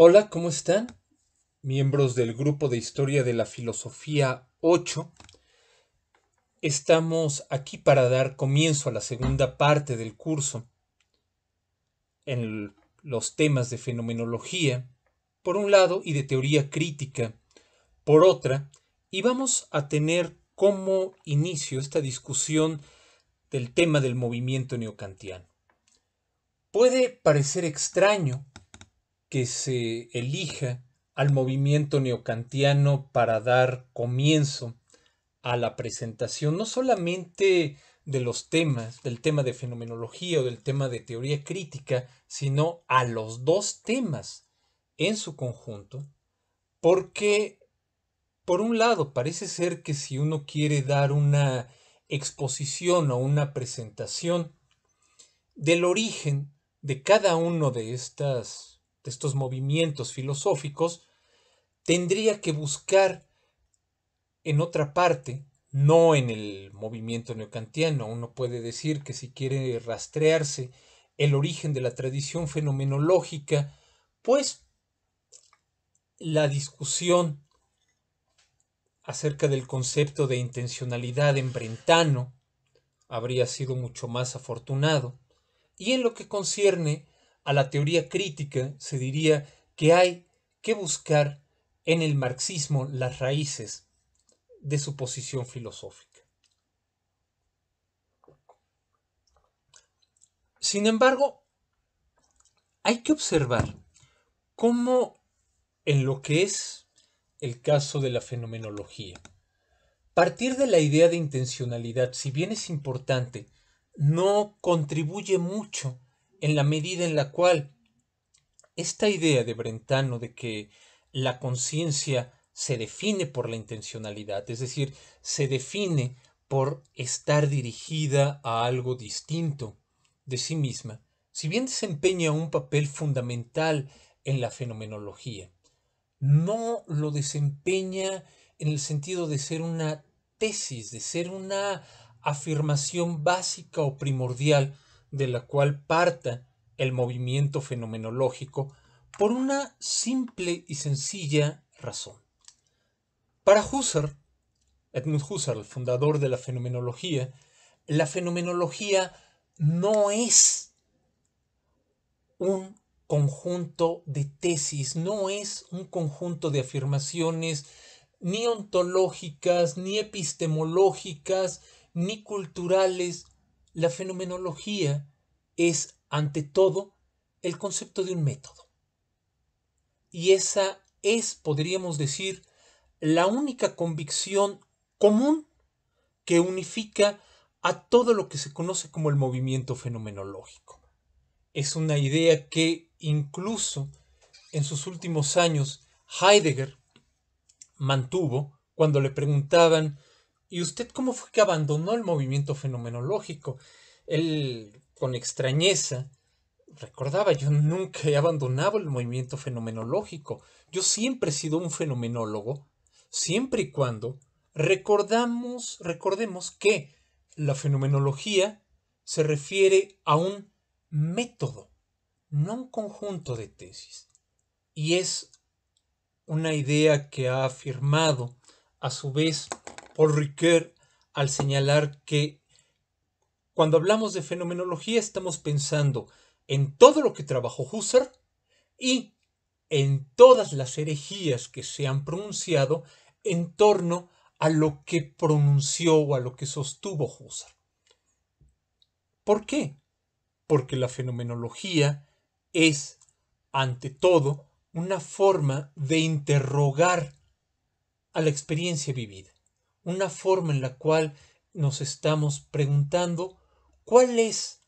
Hola, ¿cómo están? Miembros del grupo de Historia de la Filosofía 8. Estamos aquí para dar comienzo a la segunda parte del curso en los temas de fenomenología, por un lado, y de teoría crítica, por otra, y vamos a tener como inicio esta discusión del tema del movimiento neocantiano. Puede parecer extraño que se elija al movimiento neocantiano para dar comienzo a la presentación no solamente de los temas, del tema de fenomenología o del tema de teoría crítica, sino a los dos temas en su conjunto, porque por un lado parece ser que si uno quiere dar una exposición o una presentación del origen de cada uno de estos movimientos filosóficos, tendría que buscar en otra parte, no en el movimiento neocantiano. Uno puede decir que si quiere rastrearse el origen de la tradición fenomenológica, pues la discusión acerca del concepto de intencionalidad en Brentano habría sido mucho más afortunado. Y en lo que concierne a la teoría crítica, se diría que hay que buscar en el marxismo las raíces de su posición filosófica. Sin embargo, hay que observar cómo en lo que es el caso de la fenomenología, partir de la idea de intencionalidad, si bien es importante, no contribuye mucho en la medida en la cual esta idea de Brentano de que la conciencia se define por la intencionalidad, es decir, se define por estar dirigida a algo distinto de sí misma, si bien desempeña un papel fundamental en la fenomenología, no lo desempeña en el sentido de ser una tesis, de ser una afirmación básica o primordial de la cual parta el movimiento fenomenológico por una simple y sencilla razón. Para Husserl, Edmund Husserl, el fundador de la fenomenología no es un conjunto de tesis, no es un conjunto de afirmaciones ni ontológicas, ni epistemológicas, ni culturales. La fenomenología es, ante todo, el concepto de un método. Y esa es, podríamos decir, la única convicción común que unifica a todo lo que se conoce como el movimiento fenomenológico. Es una idea que incluso en sus últimos años Heidegger mantuvo cuando le preguntaban: ¿y usted cómo fue que abandonó el movimiento fenomenológico? Él, con extrañeza, recordaba: yo nunca he abandonado el movimiento fenomenológico. Yo siempre he sido un fenomenólogo, siempre y cuando recordemos que la fenomenología se refiere a un método, no un conjunto de tesis. Y es una idea que ha afirmado a su vez Paul Ricoeur al señalar que cuando hablamos de fenomenología estamos pensando en todo lo que trabajó Husserl y en todas las herejías que se han pronunciado en torno a lo que pronunció o a lo que sostuvo Husserl. ¿Por qué? Porque la fenomenología es, ante todo, una forma de interrogar a la experiencia vivida, una forma en la cual nos estamos preguntando cuál es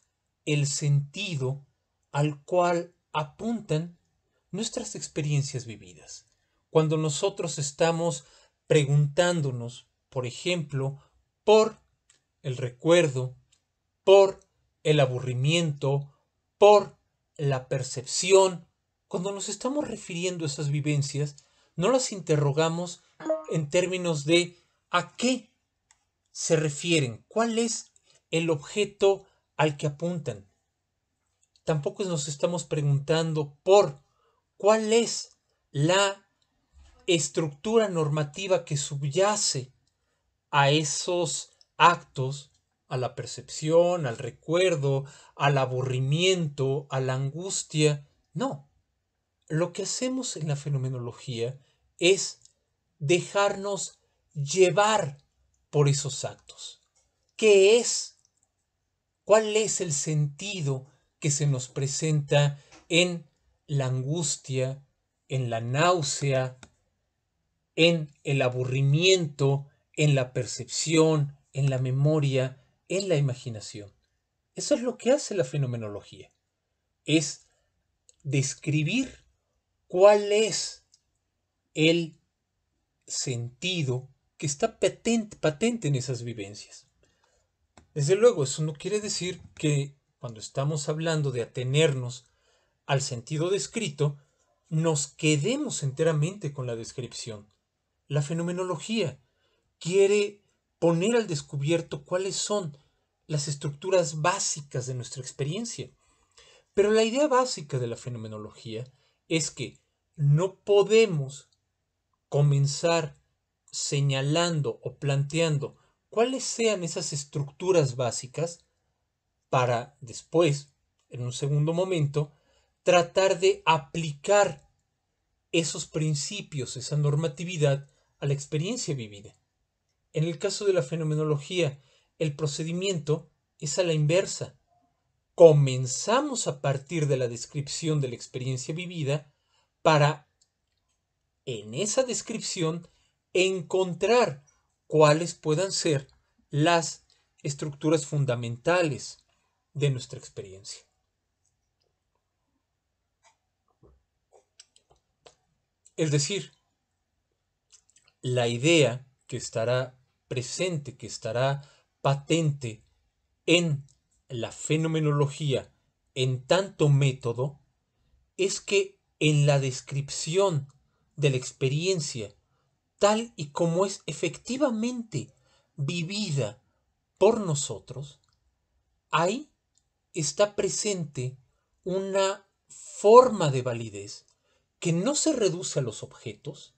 el sentido al cual apuntan nuestras experiencias vividas. Cuando nosotros estamos preguntándonos, por ejemplo, por el recuerdo, por el aburrimiento, por la percepción, cuando nos estamos refiriendo a esas vivencias, no las interrogamos en términos de a qué se refieren, cuál es el objeto al que apuntan. Tampoco nos estamos preguntando por cuál es la estructura normativa que subyace a esos actos, a la percepción, al recuerdo, al aburrimiento, a la angustia. No, lo que hacemos en la fenomenología es dejarnos llevar por esos actos. ¿Qué es? ¿Cuál es el sentido que se nos presenta en la angustia, en la náusea, en el aburrimiento, en la percepción, en la memoria, en la imaginación? Eso es lo que hace la fenomenología. Es describir cuál es el sentido que está patente en esas vivencias. Desde luego, eso no quiere decir que cuando estamos hablando de atenernos al sentido descrito, nos quedemos enteramente con la descripción. La fenomenología quiere poner al descubierto cuáles son las estructuras básicas de nuestra experiencia. Pero la idea básica de la fenomenología es que no podemos comenzar señalando o planteando cuáles sean esas estructuras básicas para después, en un segundo momento, tratar de aplicar esos principios, esa normatividad a la experiencia vivida. En el caso de la fenomenología, el procedimiento es a la inversa. Comenzamos a partir de la descripción de la experiencia vivida para, en esa descripción, encontrar cuáles puedan ser las estructuras fundamentales de nuestra experiencia. Es decir, la idea que estará presente, que estará patente en la fenomenología en tanto método, es que en la descripción de la experiencia, tal y como es efectivamente vivida por nosotros, ahí está presente una forma de validez que no se reduce a los objetos,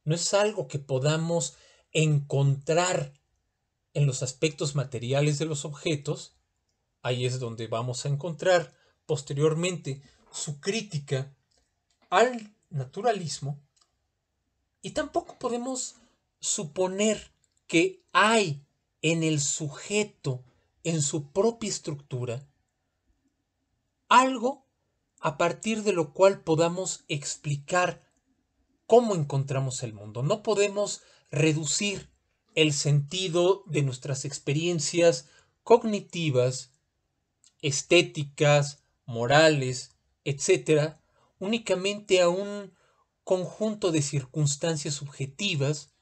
no es algo que podamos encontrar en los aspectos materiales de los objetos. Ahí es donde vamos a encontrar posteriormente su crítica al naturalismo, y tampoco podemos suponer que hay en el sujeto, en su propia estructura, algo a partir de lo cual podamos explicar cómo encontramos el mundo. No podemos reducir el sentido de nuestras experiencias cognitivas, estéticas, morales, etcétera, únicamente a un conjunto de circunstancias subjetivas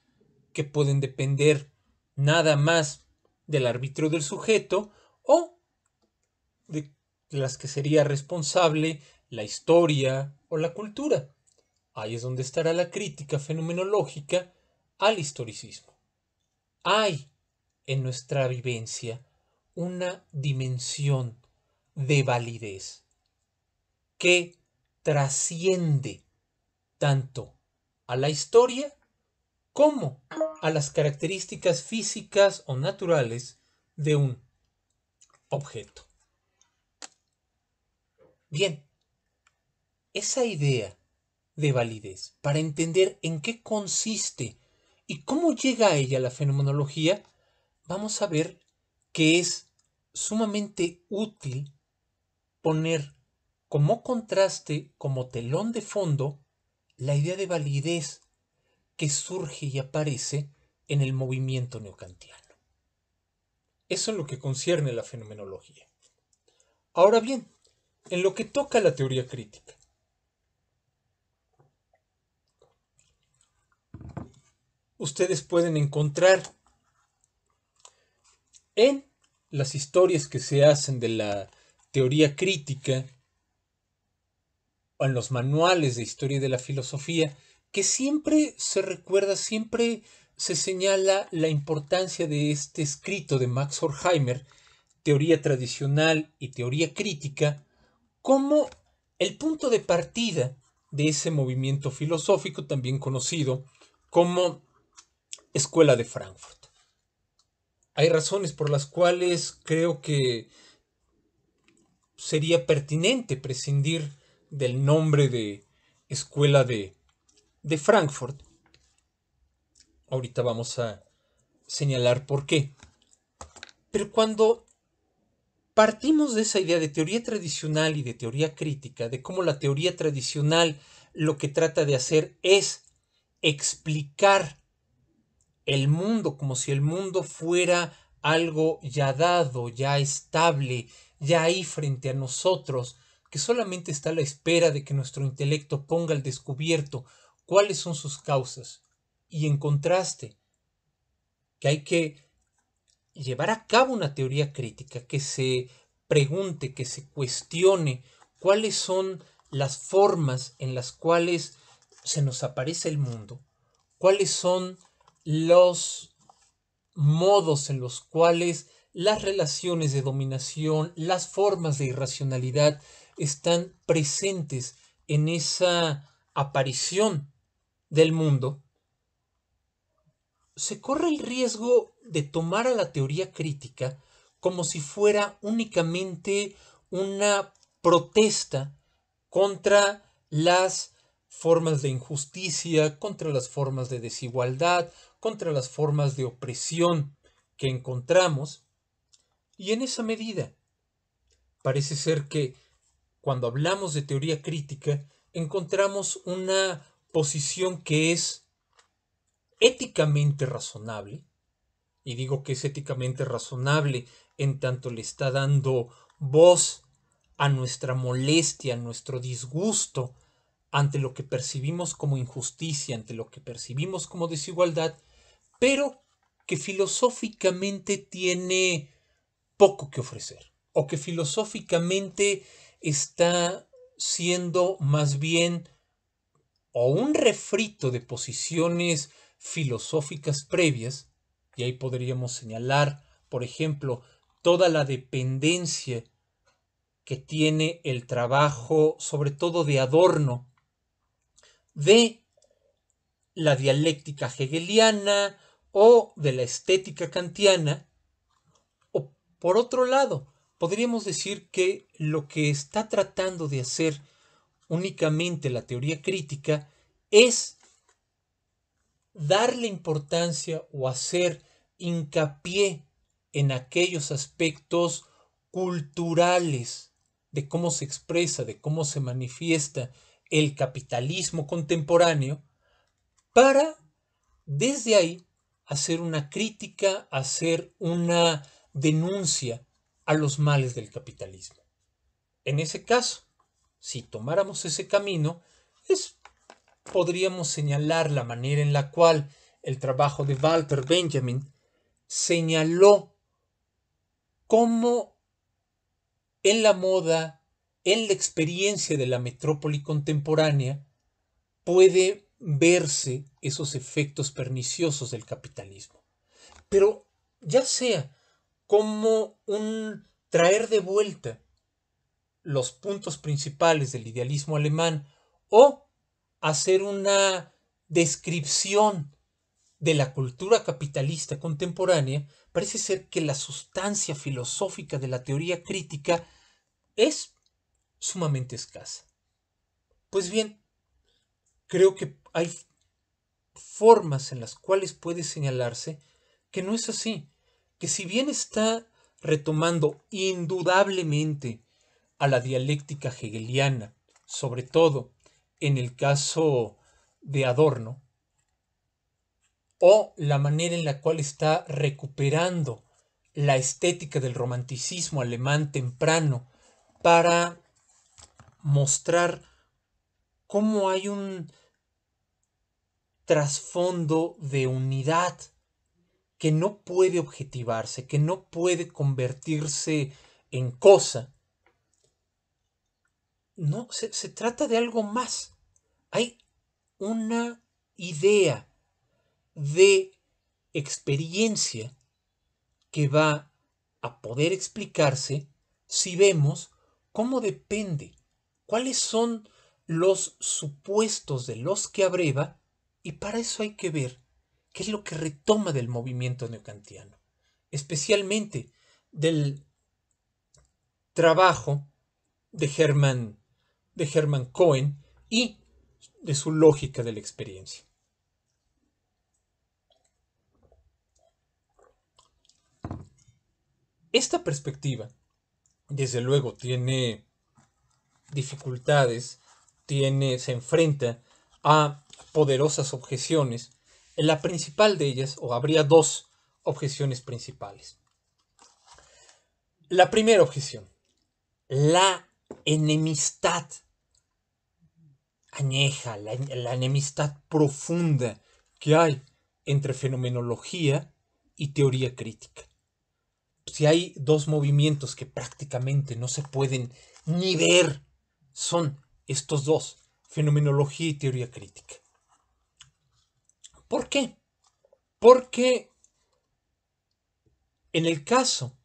que pueden depender nada más del arbitrio del sujeto o de las que sería responsable la historia o la cultura. Ahí es donde estará la crítica fenomenológica al historicismo. Hay en nuestra vivencia una dimensión de validez que trasciende tanto a la historia como a las características físicas o naturales de un objeto. Bien, esa idea de validez, para entender en qué consiste y cómo llega a ella la fenomenología, vamos a ver que es sumamente útil poner como contraste, como telón de fondo, la idea de validez que surge y aparece en el movimiento neokantiano. Eso es lo que concierne a la fenomenología. Ahora bien, en lo que toca a la teoría crítica, ustedes pueden encontrar en las historias que se hacen de la teoría crítica o en los manuales de historia de la filosofía, que siempre se recuerda, siempre se señala la importancia de este escrito de Max Horkheimer, Teoría Tradicional y Teoría Crítica, como el punto de partida de ese movimiento filosófico también conocido como Escuela de Frankfurt. Hay razones por las cuales creo que sería pertinente prescindir del nombre de Escuela de Frankfurt. Ahorita vamos a señalar por qué. Pero cuando partimos de esa idea de teoría tradicional y de teoría crítica, de cómo la teoría tradicional lo que trata de hacer es explicar el mundo como si el mundo fuera algo ya dado, ya estable, ya ahí frente a nosotros, que solamente está a la espera de que nuestro intelecto ponga al descubierto cuáles son sus causas. Y en contraste, que hay que llevar a cabo una teoría crítica, que se pregunte, que se cuestione cuáles son las formas en las cuales se nos aparece el mundo, cuáles son los modos en los cuales las relaciones de dominación, las formas de irracionalidad están presentes en esa aparición del mundo, se corre el riesgo de tomar a la teoría crítica como si fuera únicamente una protesta contra las formas de injusticia, contra las formas de desigualdad, contra las formas de opresión que encontramos. Y en esa medida, parece ser que cuando hablamos de teoría crítica, encontramos una posición que es éticamente razonable, y digo que es éticamente razonable en tanto le está dando voz a nuestra molestia, a nuestro disgusto ante lo que percibimos como injusticia, ante lo que percibimos como desigualdad, pero que filosóficamente tiene poco que ofrecer, o que filosóficamente está siendo más bien o un refrito de posiciones filosóficas previas, y ahí podríamos señalar, por ejemplo, toda la dependencia que tiene el trabajo, sobre todo de Adorno, de la dialéctica hegeliana o de la estética kantiana, o por otro lado, podríamos decir que lo que está tratando de hacer únicamente la teoría crítica es darle importancia o hacer hincapié en aquellos aspectos culturales de cómo se expresa, de cómo se manifiesta el capitalismo contemporáneo, para desde ahí hacer una crítica, hacer una denuncia a los males del capitalismo. En ese caso, si tomáramos ese camino, podríamos señalar la manera en la cual el trabajo de Walter Benjamin señaló cómo en la moda, en la experiencia de la metrópoli contemporánea, puede verse esos efectos perniciosos del capitalismo. Pero ya sea como un traer de vuelta los puntos principales del idealismo alemán o hacer una descripción de la cultura capitalista contemporánea, parece ser que la sustancia filosófica de la teoría crítica es sumamente escasa. Pues bien, creo que hay formas en las cuales puede señalarse que no es así, que si bien está retomando indudablemente a la dialéctica hegeliana, sobre todo en el caso de Adorno, o la manera en la cual está recuperando la estética del romanticismo alemán temprano para mostrar cómo hay un trasfondo de unidad que no puede objetivarse, que no puede convertirse en cosa. No, se trata de algo más. Hay una idea de experiencia que va a poder explicarse si vemos cómo depende, cuáles son los supuestos de los que abreva, y para eso hay que ver qué es lo que retoma del movimiento neokantiano, especialmente del trabajo de Hermann Cohen y de su lógica de la experiencia. Esta perspectiva, desde luego, tiene dificultades, se enfrenta a poderosas objeciones. La principal de ellas, o habría dos objeciones principales. La primera objeción, la enemistad añeja, la enemistad profunda que hay entre fenomenología y teoría crítica. Si hay dos movimientos que prácticamente no se pueden ni ver, son estos dos, fenomenología y teoría crítica. ¿Por qué? Porque en el caso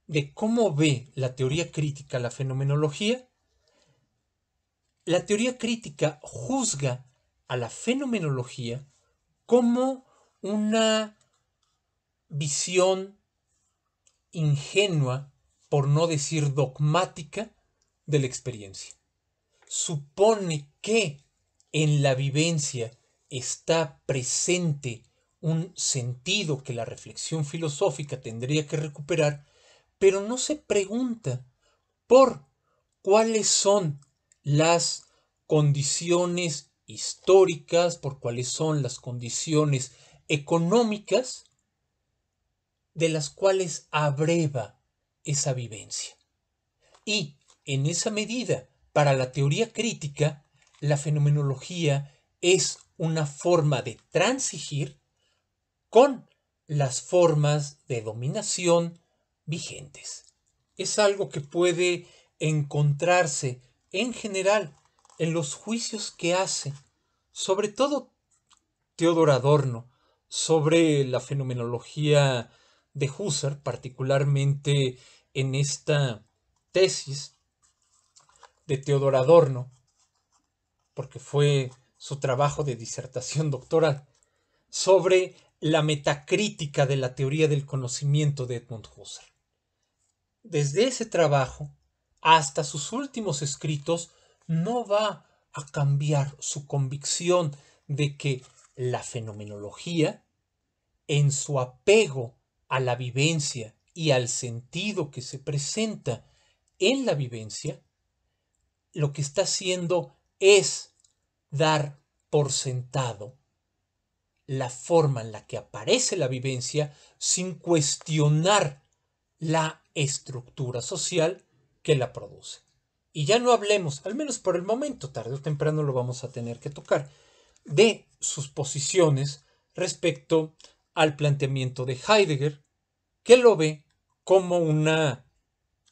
de cómo ve la teoría crítica la fenomenología, la teoría crítica juzga a la fenomenología como una visión ingenua, por no decir dogmática, de la experiencia. Supone que en la vivencia está presente un sentido que la reflexión filosófica tendría que recuperar, pero no se pregunta por cuáles son las condiciones históricas, por cuáles son las condiciones económicas de las cuales abreva esa vivencia. Y en esa medida, para la teoría crítica, la fenomenología es una forma de transigir con las formas de dominación vigentes. Es algo que puede encontrarse en general en los juicios que hace, sobre todo Theodor Adorno, sobre la fenomenología de Husserl, particularmente en esta tesis de Theodor Adorno, porque fue su trabajo de disertación doctoral, sobre la metacrítica de la teoría del conocimiento de Edmund Husserl. Desde ese trabajo hasta sus últimos escritos no va a cambiar su convicción de que la fenomenología, en su apego a la vivencia y al sentido que se presenta en la vivencia, lo que está haciendo es dar por sentado la forma en la que aparece la vivencia sin cuestionar la estructura social que la produce. Y ya no hablemos, al menos por el momento, tarde o temprano lo vamos a tener que tocar, de sus posiciones respecto al planteamiento de Heidegger, que lo ve como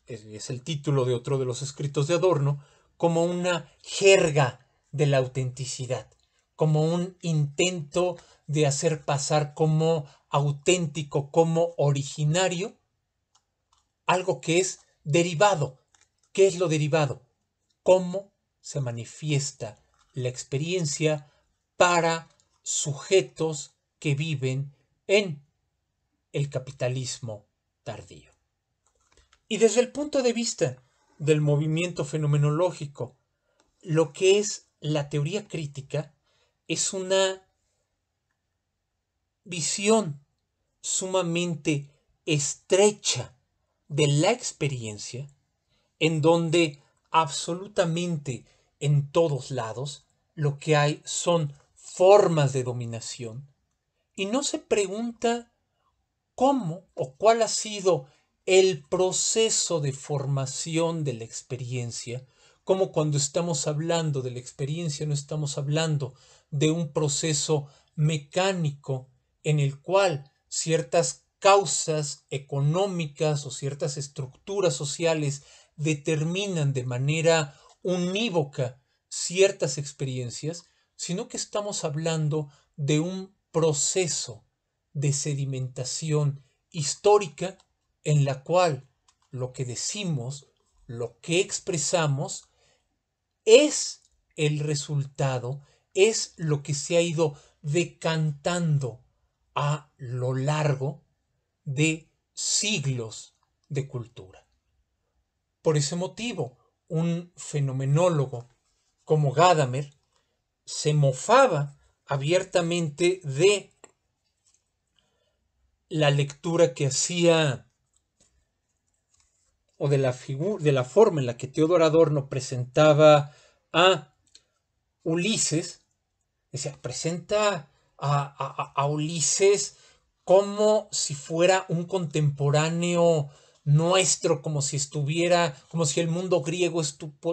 es el título de otro de los escritos de Adorno, como una jerga de la autenticidad, como un intento de hacer pasar como auténtico, como originario, algo que es derivado. ¿Qué es lo derivado? Cómo se manifiesta la experiencia para sujetos que viven en el capitalismo tardío. Y desde el punto de vista del movimiento fenomenológico, lo que es la teoría crítica es una visión sumamente estrecha de la experiencia, en donde absolutamente en todos lados lo que hay son formas de dominación, y no se pregunta cómo o cuál ha sido el proceso de formación de la experiencia, como cuando estamos hablando de la experiencia no estamos hablando de un proceso mecánico en el cual ciertas causas económicas o ciertas estructuras sociales determinan de manera unívoca ciertas experiencias, sino que estamos hablando de un proceso de sedimentación histórica en la cual lo que decimos, lo que expresamos, es el resultado es lo que se ha ido decantando a lo largo de siglos de cultura. Por ese motivo, un fenomenólogo como Gadamer se mofaba abiertamente de la lectura que hacía o de la forma en la que Teodor Adorno presentaba a Ulises. Decía, presenta a Ulises como si fuera un contemporáneo nuestro, como si el mundo griego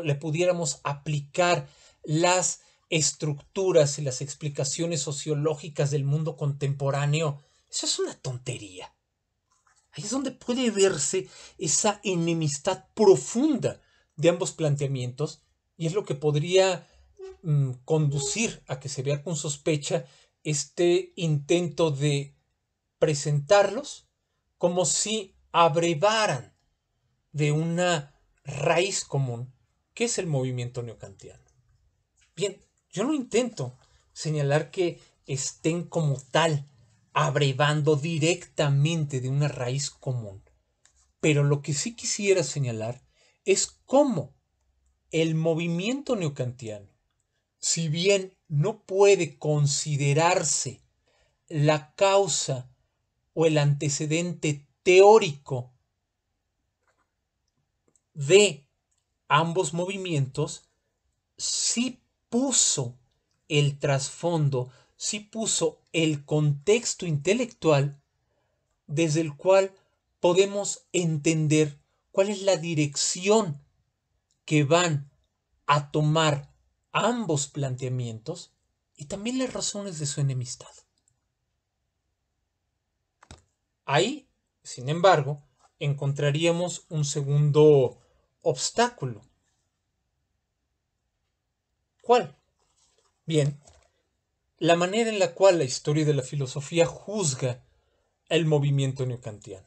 le pudiéramos aplicar las estructuras y las explicaciones sociológicas del mundo contemporáneo. Eso es una tontería. Ahí es donde puede verse esa enemistad profunda de ambos planteamientos, y es lo que podría conducir a que se vea con sospecha este intento de presentarlos como si abrevaran de una raíz común, que es el movimiento neocantiano. Bien, yo no intento señalar que estén como tal abrevando directamente de una raíz común, pero lo que sí quisiera señalar es cómo el movimiento neocantiano, si bien no puede considerarse la causa o el antecedente teórico de ambos movimientos, sí puso el trasfondo, sí puso el contexto intelectual desde el cual podemos entender cuál es la dirección que van a tomar ambos planteamientos y también las razones de su enemistad. Ahí, sin embargo, encontraríamos un segundo obstáculo. ¿Cuál? Bien, la manera en la cual la historia de la filosofía juzga el movimiento neocantiano.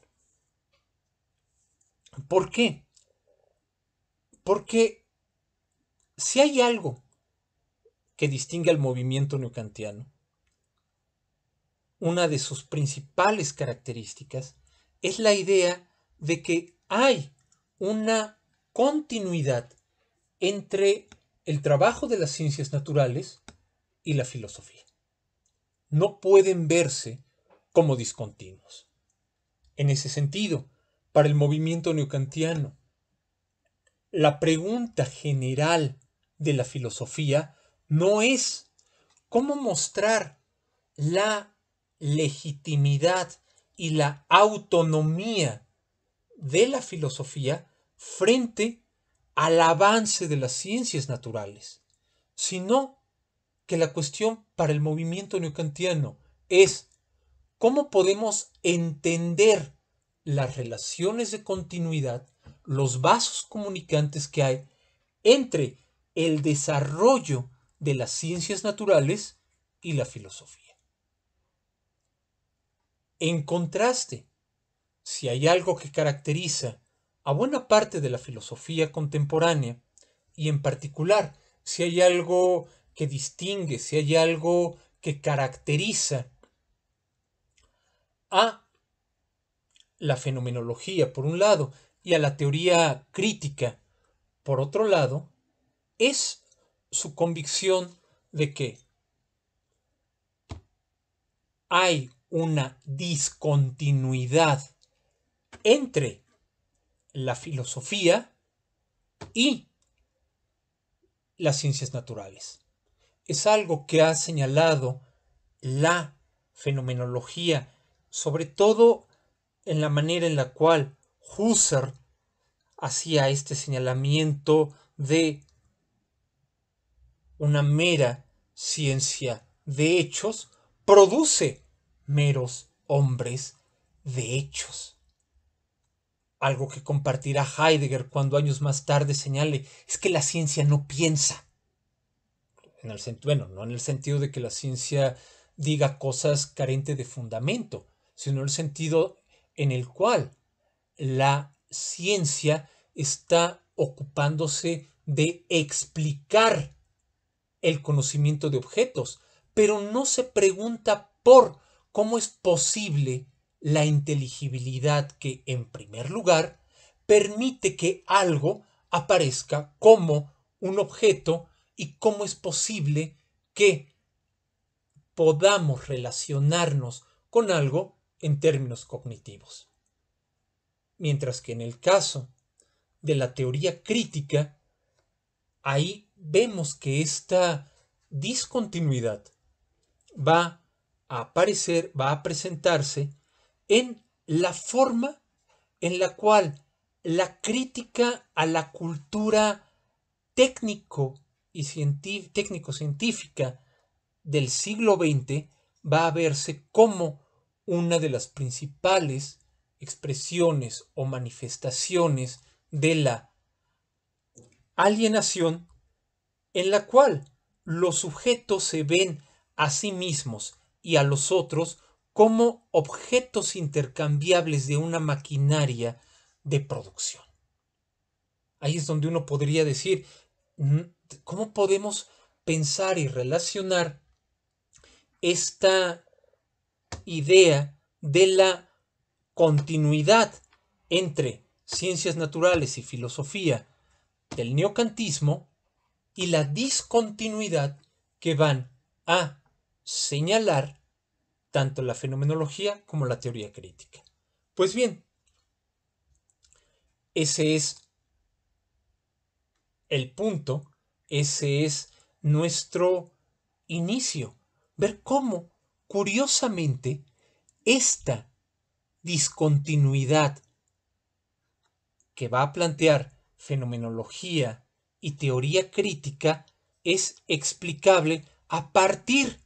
¿Por qué? Porque si hay algo que distingue al movimiento neocantiano, una de sus principales características es la idea de que hay una continuidad entre el trabajo de las ciencias naturales y la filosofía. No pueden verse como discontinuos. En ese sentido, para el movimiento neocantiano, la pregunta general de la filosofía no es cómo mostrar la legitimidad y la autonomía de la filosofía frente al avance de las ciencias naturales, sino que la cuestión para el movimiento neocantiano es cómo podemos entender las relaciones de continuidad, los vasos comunicantes que hay entre el desarrollo de las ciencias naturales y la filosofía. En contraste, si hay algo que caracteriza a buena parte de la filosofía contemporánea, y en particular, si hay algo que distingue, si hay algo que caracteriza a la fenomenología, por un lado, y a la teoría crítica, por otro lado, es su convicción de que hay una discontinuidad entre la filosofía y las ciencias naturales. Es algo que ha señalado la fenomenología, sobre todo en la manera en la cual Husserl hacía este señalamiento de una mera ciencia de hechos produce meros hombres de hechos. Algo que compartirá Heidegger cuando años más tarde señale es que la ciencia no piensa. No en el sentido de que la ciencia diga cosas carentes de fundamento, sino en el sentido en el cual la ciencia está ocupándose de explicar el conocimiento de objetos, pero no se pregunta por cómo es posible la inteligibilidad que, en primer lugar, permite que algo aparezca como un objeto y cómo es posible que podamos relacionarnos con algo en términos cognitivos. Mientras que en el caso de la teoría crítica, ahí vemos que esta discontinuidad va a aparecer, va a presentarse en la forma en la cual la crítica a la cultura técnico y técnico-científica del siglo XX va a verse como una de las principales expresiones o manifestaciones de la alienación, en la cual los sujetos se ven a sí mismos y a los otros como objetos intercambiables de una maquinaria de producción. Ahí es donde uno podría decir, ¿cómo podemos pensar y relacionar esta idea de la continuidad entre ciencias naturales y filosofía del neocantismo y la discontinuidad que van a señalar tanto la fenomenología como la teoría crítica? Pues bien, ese es el punto, ese es nuestro inicio. Ver cómo, curiosamente, esta discontinuidad que va a plantear fenomenología y teoría crítica es explicable a partir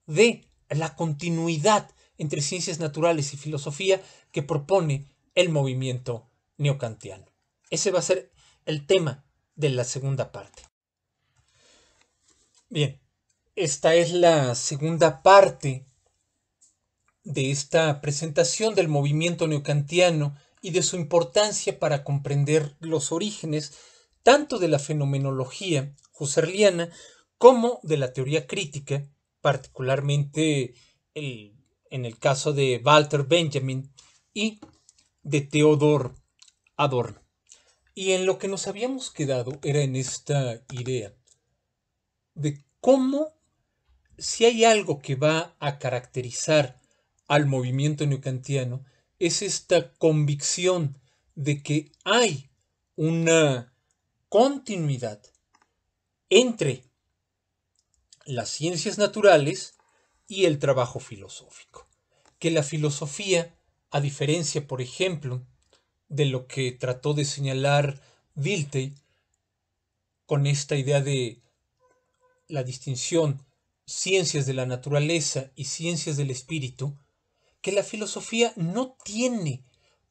de la continuidad entre ciencias naturales y filosofía que propone el movimiento neocantiano. Ese va a ser el tema de la segunda parte. Bien, esta es la segunda parte de esta presentación del movimiento neocantiano y de su importancia para comprender los orígenes tanto de la fenomenología husserliana como de la teoría crítica, particularmente en el caso de Walter Benjamin y de Theodor Adorno. Y en lo que nos habíamos quedado era en esta idea de cómo, si hay algo que va a caracterizar al movimiento neocantiano, es esta convicción de que hay una continuidad entre las ciencias naturales y el trabajo filosófico. Que la filosofía, a diferencia, por ejemplo, de lo que trató de señalar Dilthey con esta idea de la distinción ciencias de la naturaleza y ciencias del espíritu, que la filosofía no tiene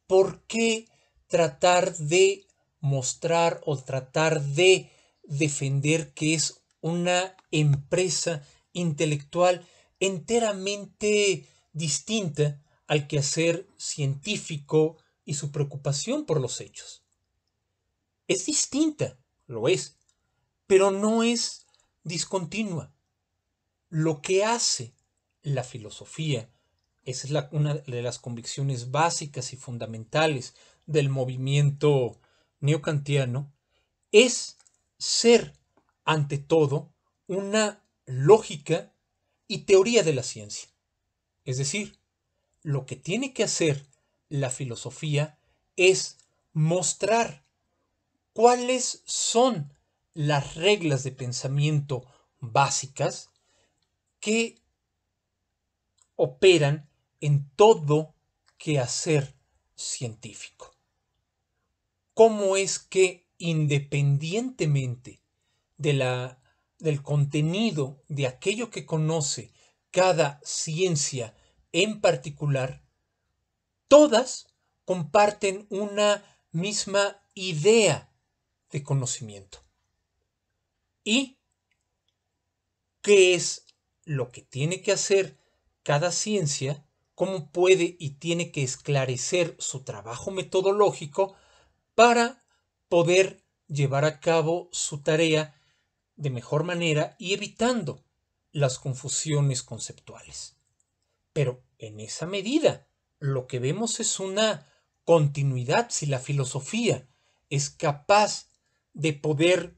por qué tratar de mostrar o tratar de defender que es una empresa intelectual enteramente distinta al quehacer científico y su preocupación por los hechos. Es distinta, lo es, pero no es discontinua. Lo que hace la filosofía, esa es una de las convicciones básicas y fundamentales del movimiento neocantiano, es ser, ante todo, una lógica y teoría de la ciencia. Es decir, lo que tiene que hacer la filosofía es mostrar cuáles son las reglas de pensamiento básicas que operan en todo quehacer científico. ¿Cómo es que, independientemente del contenido de aquello que conoce cada ciencia en particular, todas comparten una misma idea de conocimiento? ¿Y qué es lo que tiene que hacer cada ciencia? ¿Cómo puede y tiene que esclarecer su trabajo metodológico para poder llevar a cabo su tarea de mejor manera y evitando las confusiones conceptuales. Pero en esa medida, lo que vemos es una continuidad. Si la filosofía es capaz de poder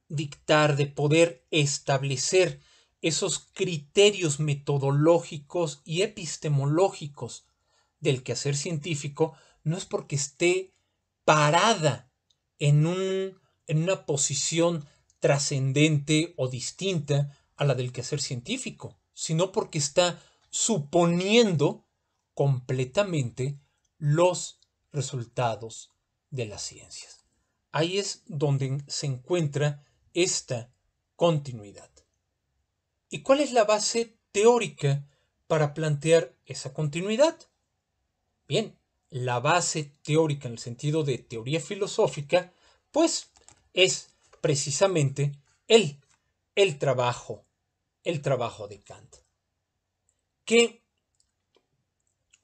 dictar, de poder establecer esos criterios metodológicos y epistemológicos del quehacer científico, no es porque esté parada en una posición trascendente o distinta a la del quehacer científico, sino porque está suponiendo completamente los resultados de las ciencias. Ahí es donde se encuentra esta continuidad. ¿Y cuál es la base teórica para plantear esa continuidad? Bien, la base teórica en el sentido de teoría filosófica, pues es precisamente el trabajo de Kant, que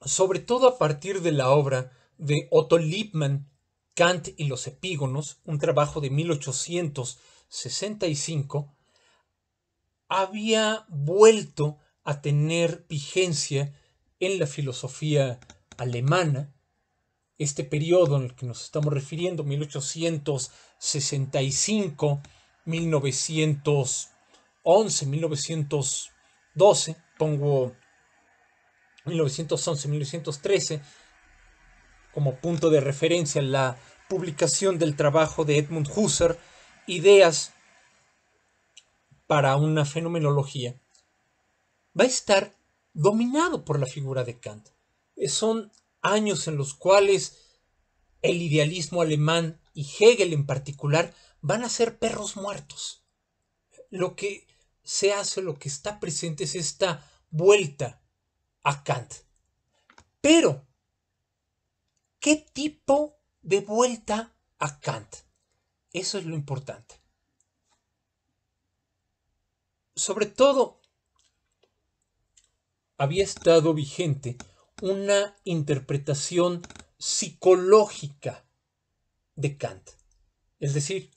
sobre todo a partir de la obra de Otto Liebmann, Kant y los epígonos, un trabajo de 1865, había vuelto a tener vigencia en la filosofía alemana. Este periodo en el que nos estamos refiriendo, 1865, 1911, 1912, pongo 1911, 1913 como punto de referencia, la publicación del trabajo de Edmund Husserl, Ideas para una fenomenología, va a estar dominado por la figura de Kant. Son años en los cuales el idealismo alemán y Hegel en particular van a ser perros muertos. Lo que se hace, lo que está presente es esta vuelta a Kant. Pero, ¿qué tipo de vuelta a Kant? Eso es lo importante. Sobre todo, había estado vigente una interpretación psicológica de Kant. Es decir,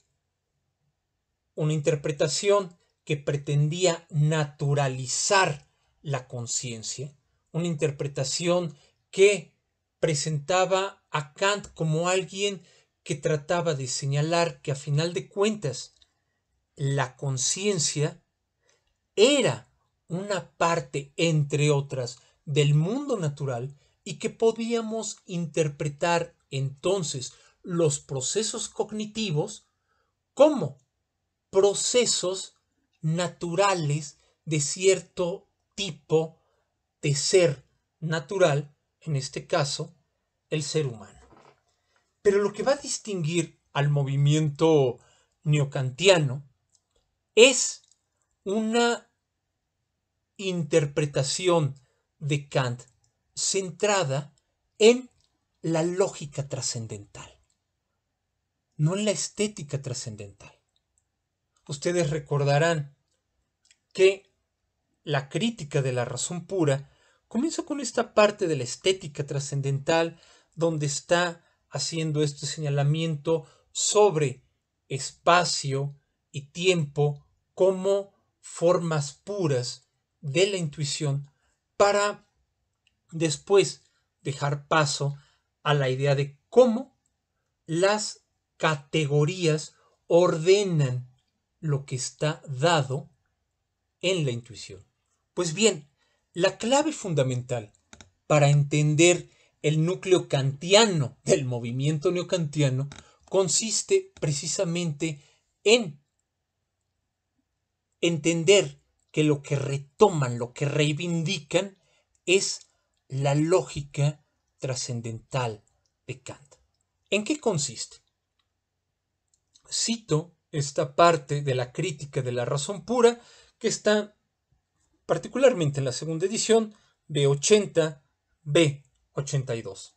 una interpretación que pretendía naturalizar la conciencia, una interpretación que presentaba a Kant como alguien que trataba de señalar que a final de cuentas la conciencia era una parte, entre otras, del mundo natural y que podíamos interpretar entonces los procesos cognitivos como procesos naturales de cierto tipo de ser natural, en este caso, el ser humano. Pero lo que va a distinguir al movimiento neokantiano es una interpretación de Kant centrada en la lógica trascendental, no en la estética trascendental. Ustedes recordarán que la crítica de la razón pura comienza con esta parte de la estética trascendental, donde está haciendo este señalamiento sobre espacio y tiempo como formas puras de la intuición, para después dejar paso a la idea de cómo las categorías ordenan lo que está dado en la intuición. Pues bien, la clave fundamental para entender el núcleo kantiano del movimiento neokantiano consiste precisamente en entender que lo que retoman, lo que reivindican es la lógica trascendental de Kant. ¿En qué consiste? Cito esta parte de la crítica de la razón pura que está particularmente en la segunda edición, B80, B82.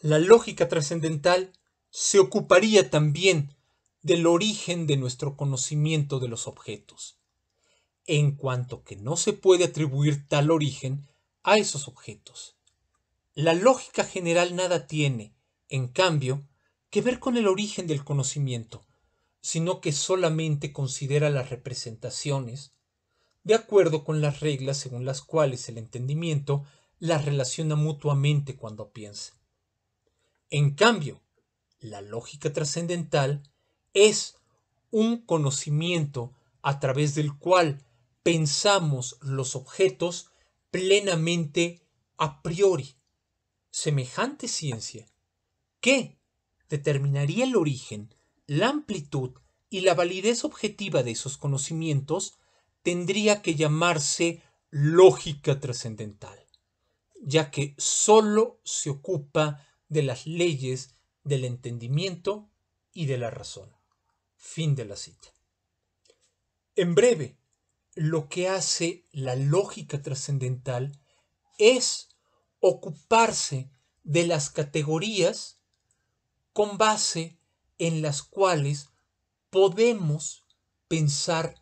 La lógica trascendental se ocuparía también del origen de nuestro conocimiento de los objetos, en cuanto que no se puede atribuir tal origen a esos objetos. La lógica general nada tiene, en cambio, que ver con el origen del conocimiento, sino que solamente considera las representaciones de acuerdo con las reglas según las cuales el entendimiento las relaciona mutuamente cuando piensa. En cambio, la lógica trascendental es un conocimiento a través del cual pensamos los objetos plenamente a priori. Semejante ciencia, que determinaría el origen, la amplitud y la validez objetiva de esos conocimientos, tendría que llamarse lógica trascendental, ya que sólo se ocupa de las leyes del entendimiento y de la razón. Fin de la cita. En breve, lo que hace la lógica trascendental es ocuparse de las categorías con base en las cuales podemos pensar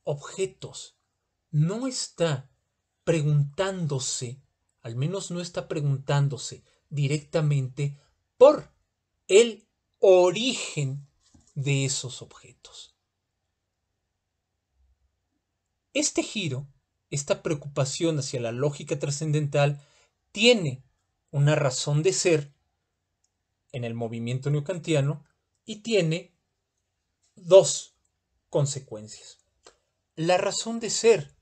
objetos. No está preguntándose, al menos no está preguntándose directamente por el origen de esos objetos. Este giro, esta preocupación hacia la lógica trascendental, tiene una razón de ser en el movimiento neokantiano y tiene dos consecuencias. La razón de ser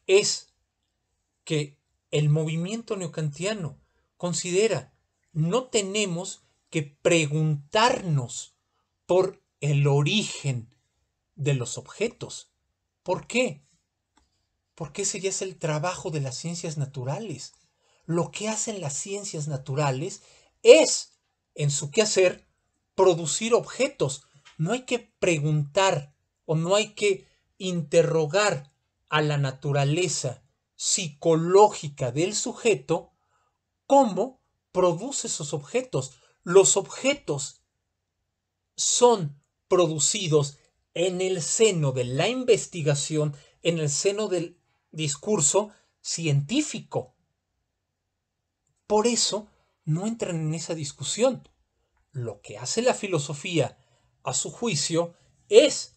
es que el movimiento neokantiano considera no tenemos que preguntarnos por el origen de los objetos. ¿Por qué? Porque ese ya es el trabajo de las ciencias naturales. Lo que hacen las ciencias naturales es, en su quehacer, producir objetos. No hay que preguntar o no hay que interrogar a la naturaleza psicológica del sujeto cómo produce esos objetos. Los objetos son producidos en el seno de la investigación, en el seno del discurso científico. Por eso no entran en esa discusión. Lo que hace la filosofía, a su juicio, es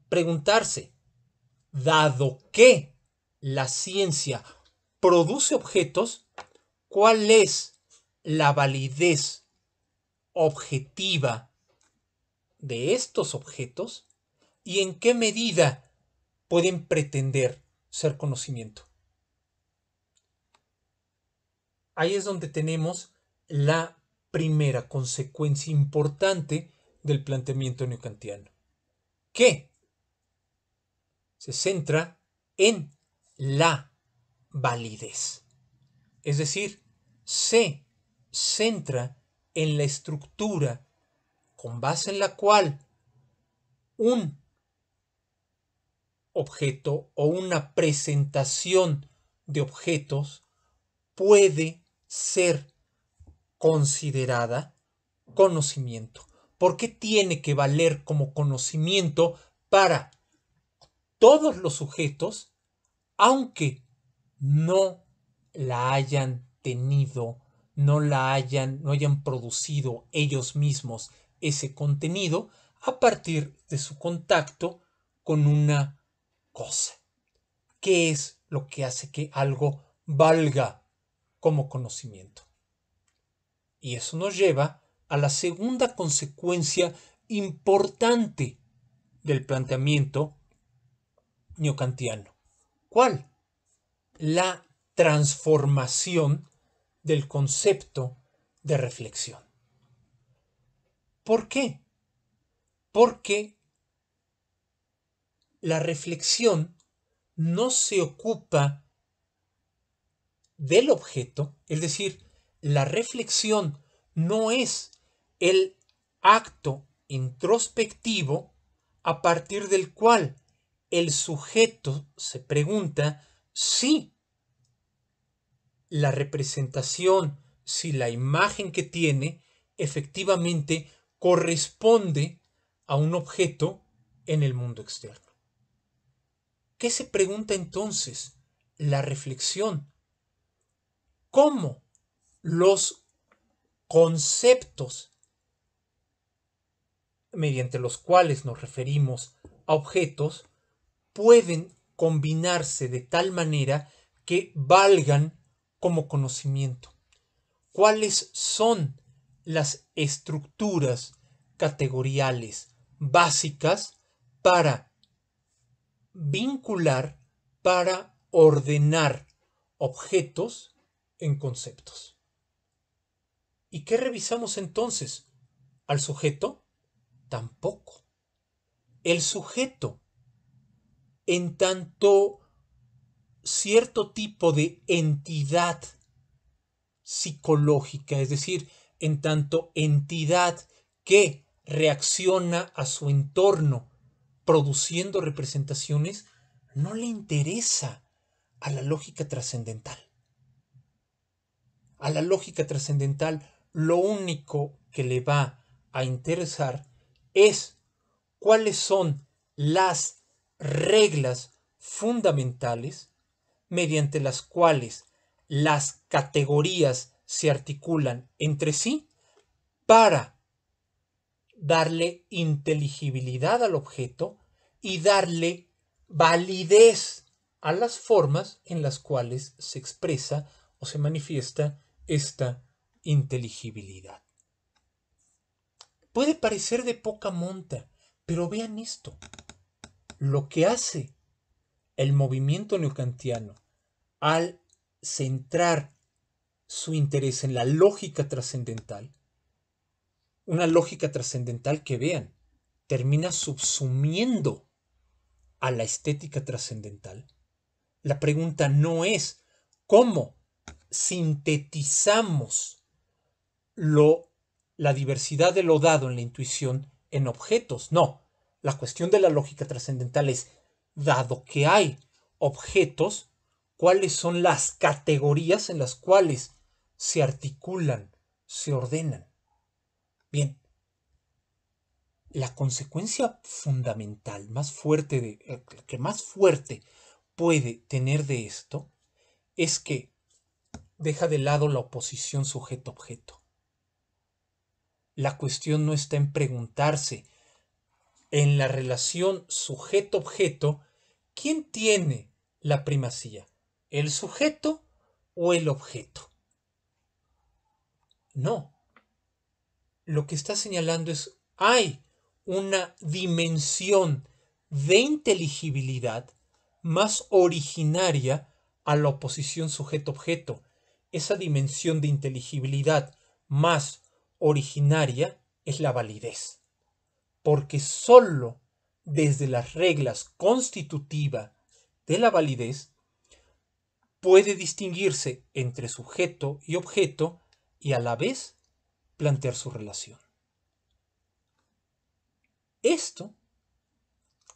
preguntarse, dado que la ciencia produce objetos, ¿cuál es la validez objetiva de estos objetos y en qué medida pueden pretender ser conocimiento? Ahí es donde tenemos la primera consecuencia importante del planteamiento neokantiano, que se centra en la validez. Es decir, se centra en la estructura con base en la cual un objeto o una presentación de objetos puede ser considerada conocimiento. ¿Por qué tiene que valer como conocimiento para todos los sujetos, aunque no la hayan tenido, no hayan producido ellos mismos ese contenido a partir de su contacto con una cosa? ¿Qué es lo que hace que algo valga como conocimiento? Y eso nos lleva a la segunda consecuencia importante del planteamiento neokantiano. ¿Cuál? La transformación del concepto de reflexión. ¿Por qué? Porque la reflexión no se ocupa del objeto, es decir, la reflexión no es el acto introspectivo a partir del cual el sujeto se pregunta si la representación, si la imagen que tiene efectivamente corresponde a un objeto en el mundo externo. ¿Qué se pregunta entonces la reflexión? ¿Cómo los conceptos mediante los cuales nos referimos a objetos pueden combinarse de tal manera que valgan como conocimiento. ¿Cuáles son las estructuras categoriales básicas para vincular, para ordenar objetos en conceptos? ¿Y qué revisamos entonces? ¿Al sujeto? Tampoco. El sujeto, en tanto cierto tipo de entidad psicológica, es decir, en tanto entidad que reacciona a su entorno produciendo representaciones, no le interesa a la lógica trascendental. A la lógica trascendental lo único que le va a interesar es cuáles son las reglas fundamentales mediante las cuales las categorías se articulan entre sí para darle inteligibilidad al objeto y darle validez a las formas en las cuales se expresa o se manifiesta esta inteligibilidad. Puede parecer de poca monta, pero vean esto. Lo que hace el movimiento neokantiano al centrar su interés en la lógica trascendental, una lógica trascendental que, vean, termina subsumiendo a la estética trascendental. La pregunta no es cómo sintetizamos la diversidad de lo dado en la intuición en objetos. No, la cuestión de la lógica trascendental es, dado que hay objetos, ¿cuáles son las categorías en las cuales se articulan, se ordenan? Bien, la consecuencia fundamental, más fuerte que más fuerte puede tener de esto, es que deja de lado la oposición sujeto-objeto. La cuestión no está en preguntarse, en la relación sujeto-objeto, ¿quién tiene la primacía? ¿El sujeto o el objeto? No. Lo que está señalando es, hay una dimensión de inteligibilidad más originaria a la oposición sujeto-objeto. Esa dimensión de inteligibilidad más originaria es la validez, porque sólo desde las reglas constitutivas de la validez puede distinguirse entre sujeto y objeto y a la vez plantear su relación. Esto,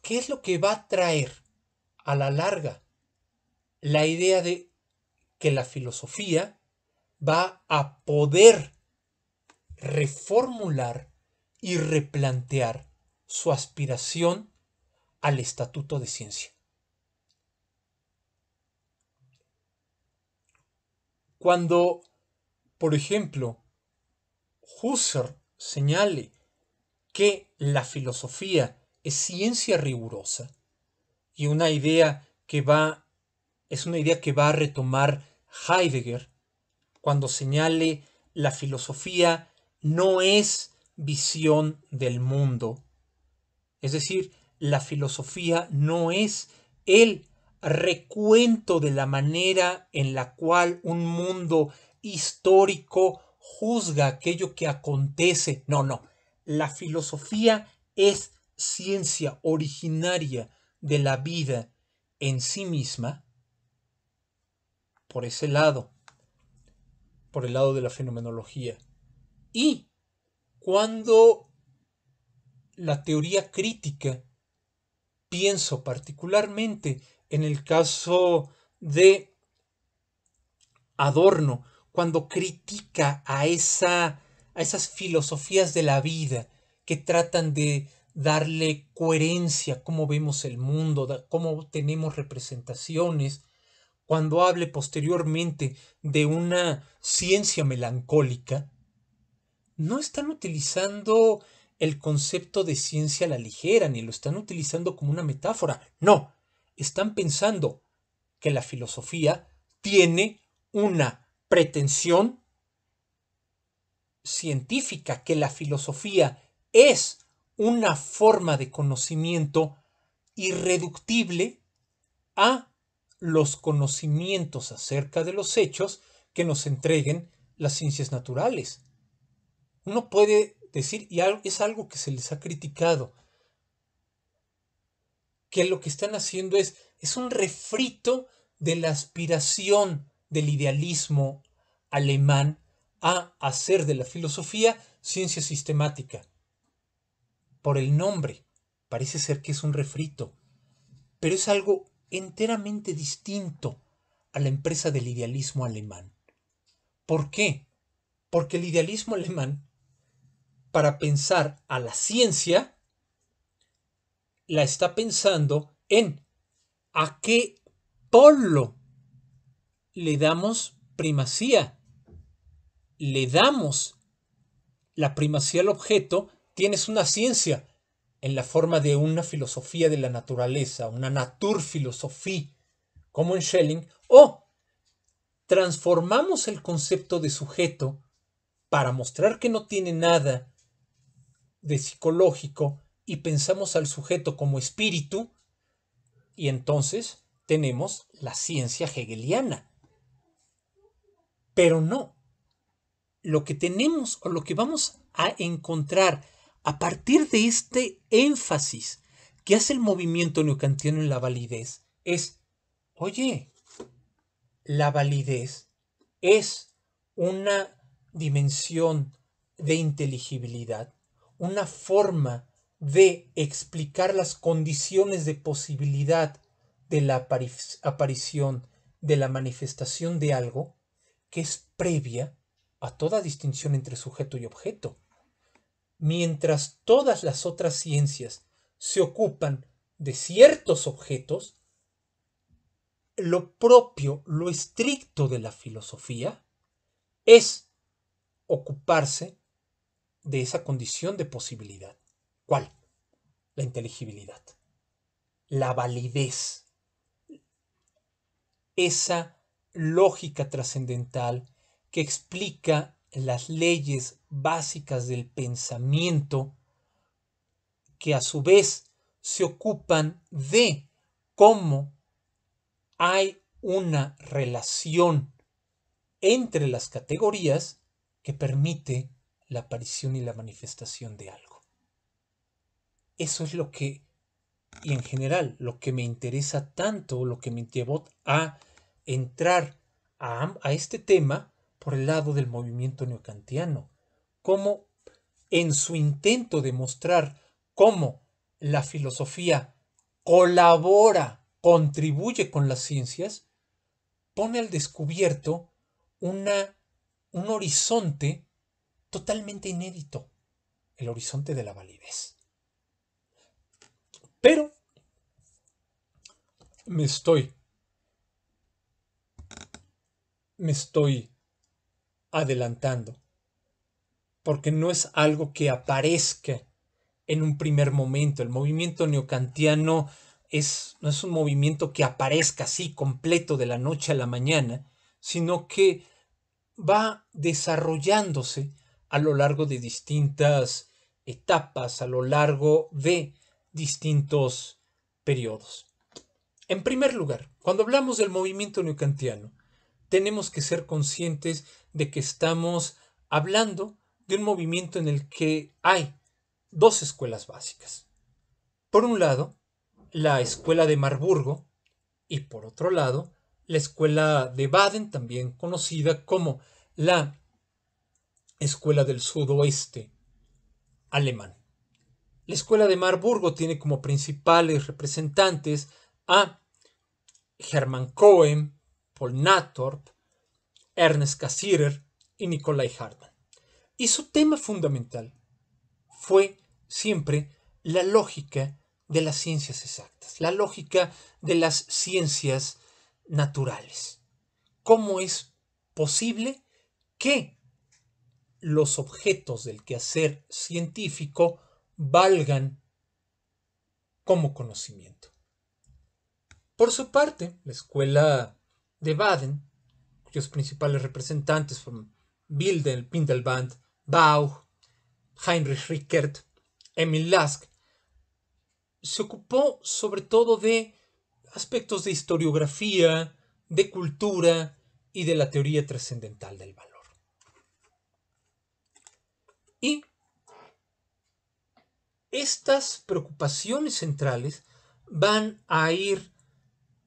¿qué es lo que va a traer a la larga? La idea de que la filosofía va a poder reformular y replantear su aspiración al estatuto de ciencia. Cuando, por ejemplo, Husserl señale que la filosofía es ciencia rigurosa y es una idea que va a retomar Heidegger cuando señale la filosofía no es visión del mundo, es decir, la filosofía no es el recuento de la manera en la cual un mundo histórico juzga aquello que acontece. No, no. La filosofía es ciencia originaria de la vida en sí misma. Por ese lado, por el lado de la fenomenología. Y cuando la teoría crítica, pienso particularmente en el caso de Adorno, cuando critica a esas filosofías de la vida que tratan de darle coherencia a cómo vemos el mundo, cómo tenemos representaciones, cuando hable posteriormente de una ciencia melancólica, no están utilizando el concepto de ciencia a la ligera, ni lo están utilizando como una metáfora. No, están pensando que la filosofía tiene una pretensión científica, que la filosofía es una forma de conocimiento irreductible a los conocimientos acerca de los hechos que nos entreguen las ciencias naturales. Uno puede decir, y es algo que se les ha criticado, que lo que están haciendo es un refrito de la aspiración del idealismo alemán a hacer de la filosofía ciencia sistemática. Por el nombre, parece ser que es un refrito, pero es algo enteramente distinto a la empresa del idealismo alemán. ¿Por qué? Porque el idealismo alemán, para pensar a la ciencia, la está pensando en a qué polo le damos primacía. Le damos la primacía al objeto, tienes una ciencia en la forma de una filosofía de la naturaleza, una Naturphilosophie, como en Schelling, o transformamos el concepto de sujeto para mostrar que no tiene nada de psicológico y pensamos al sujeto como espíritu, y entonces tenemos la ciencia hegeliana. Pero no. Lo que tenemos o lo que vamos a encontrar a partir de este énfasis que hace el movimiento neokantiano en la validez es, oye, la validez es una dimensión de inteligibilidad, una forma de explicar las condiciones de posibilidad de la aparición, de la manifestación de algo que es previa a toda distinción entre sujeto y objeto. Mientras todas las otras ciencias se ocupan de ciertos objetos, lo propio, lo estricto de la filosofía es ocuparse de esa condición de posibilidad. ¿Cuál? La inteligibilidad, la validez, esa lógica trascendental que explica las leyes básicas del pensamiento, que a su vez se ocupan de cómo hay una relación entre las categorías que permite la aparición y la manifestación de algo. Eso es lo que, y en general, lo que me interesa tanto, lo que me llevó a entrar a este tema por el lado del movimiento neokantiano. Cómo en su intento de mostrar cómo la filosofía colabora, contribuye con las ciencias, pone al descubierto un horizonte totalmente inédito, el horizonte de la validez. Pero me estoy adelantando, porque no es algo que aparezca en un primer momento. El movimiento neokantiano no es un movimiento que aparezca así completo de la noche a la mañana, sino que va desarrollándose a lo largo de distintas etapas, a lo largo de distintos periodos. En primer lugar, cuando hablamos del movimiento neokantiano, tenemos que ser conscientes de que estamos hablando de un movimiento en el que hay dos escuelas básicas. Por un lado, la escuela de Marburgo y por otro lado, la escuela de Baden, también conocida como la escuela del sudoeste alemán. La escuela de Marburgo tiene como principales representantes a Hermann Cohen, Paul Natorp, Ernest Cassirer y Nikolai Hartmann. Y su tema fundamental fue siempre la lógica de las ciencias exactas, la lógica de las ciencias naturales. ¿Cómo es posible que los objetos del quehacer científico valgan como conocimiento. Por su parte, la escuela de Baden, cuyos principales representantes fueron Windelband, Bauch, Heinrich Rickert, Emil Lask, se ocupó sobre todo de aspectos de historiografía, de cultura y de la teoría trascendental del valor. Y estas preocupaciones centrales van a ir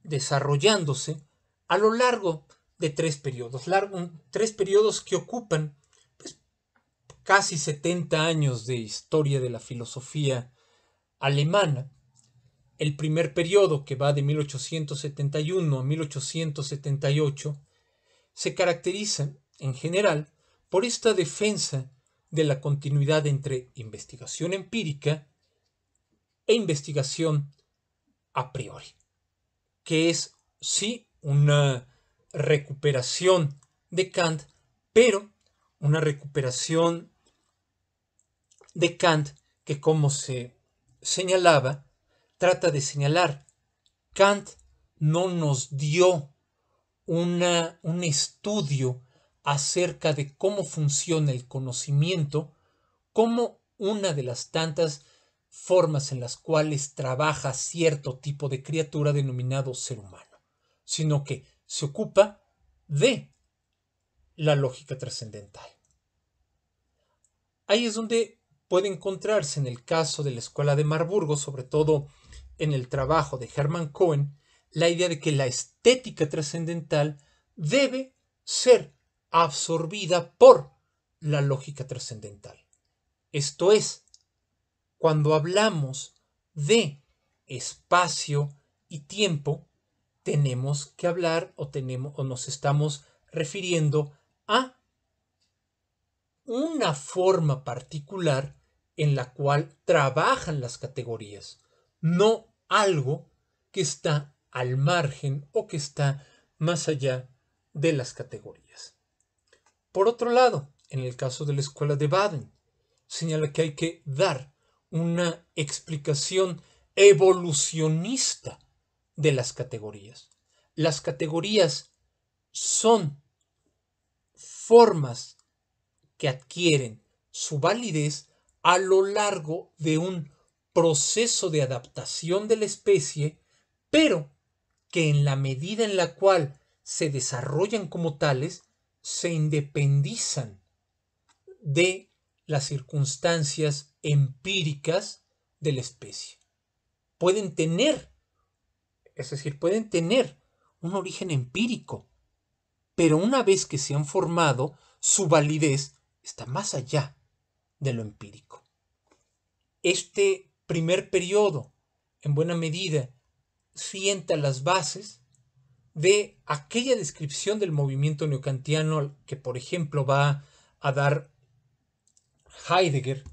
desarrollándose a lo largo de tres periodos que ocupan pues, casi 70 años de historia de la filosofía alemana. El primer periodo, que va de 1871 a 1878, se caracteriza en general por esta defensa de la continuidad entre investigación empírica e investigación a priori, que es sí una recuperación de Kant, pero una recuperación de Kant que, como se señalaba, trata de señalar, Kant no nos dio un estudio acerca de cómo funciona el conocimiento como una de las tantas formas en las cuales trabaja cierto tipo de criatura denominado ser humano, sino que se ocupa de la lógica trascendental. Ahí es donde puede encontrarse en el caso de la Escuela de Marburgo, sobre todo en el trabajo de Hermann Cohen, la idea de que la estética trascendental debe ser absorbida por la lógica trascendental. Esto es, cuando hablamos de espacio y tiempo, tenemos que hablar o nos estamos refiriendo a una forma particular en la cual trabajan las categorías, no algo que está al margen o que está más allá de las categorías. Por otro lado, en el caso de la escuela de Baden, señala que hay que dar una explicación evolucionista de las categorías. Las categorías son formas que adquieren su validez a lo largo de un proceso de adaptación de la especie, pero que en la medida en la cual se desarrollan como tales, se independizan de las circunstancias empíricas de la especie. Pueden tener un origen empírico, pero una vez que se han formado, su validez está más allá de lo empírico. Este primer periodo, en buena medida, sienta las bases de aquella descripción del movimiento neokantiano que, por ejemplo, va a dar Heidegger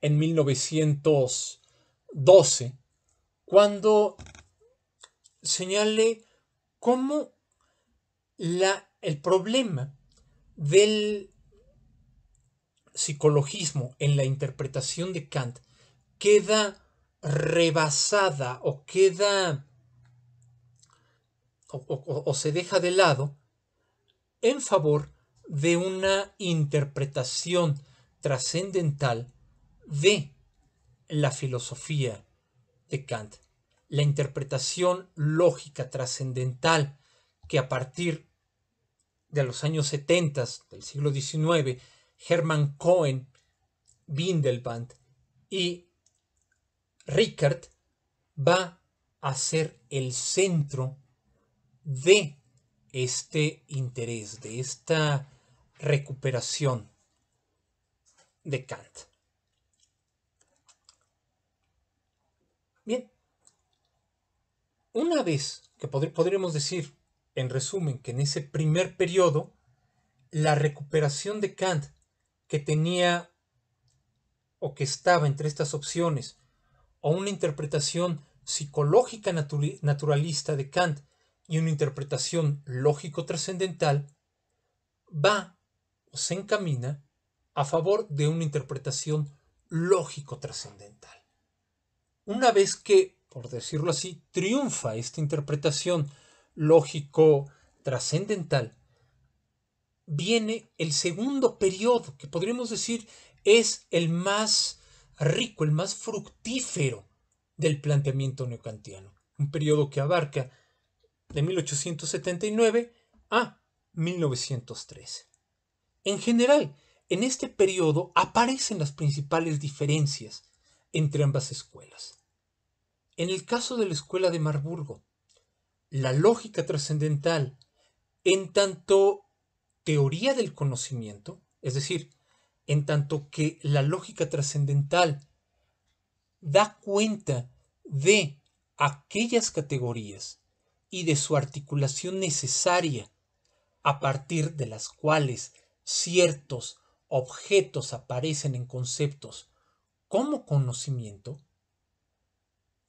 en 1912, cuando señale cómo el problema del psicologismo en la interpretación de Kant queda rebasada o se deja de lado en favor de una interpretación trascendental de la filosofía de Kant, la interpretación lógica trascendental que a partir de los años 70 del siglo XIX, Hermann Cohen, Windelband y Rickert va a ser el centro de este interés, de esta recuperación de Kant. Bien, una vez que podríamos decir, en resumen, que en ese primer periodo, la recuperación de Kant que tenía o que estaba entre estas opciones, o una interpretación psicológica naturalista de Kant y una interpretación lógico-trascendental, va o se encamina a favor de una interpretación lógico trascendental. Una vez que, por decirlo así, triunfa esta interpretación lógico trascendental, viene el segundo periodo, que podríamos decir es el más rico, el más fructífero del planteamiento neokantiano. Un periodo que abarca de 1879 a 1913. En general, en este periodo aparecen las principales diferencias entre ambas escuelas. En el caso de la escuela de Marburgo, la lógica trascendental, en tanto teoría del conocimiento, es decir, en tanto que la lógica trascendental da cuenta de aquellas categorías y de su articulación necesaria a partir de las cuales ciertos objetos aparecen en conceptos como conocimiento,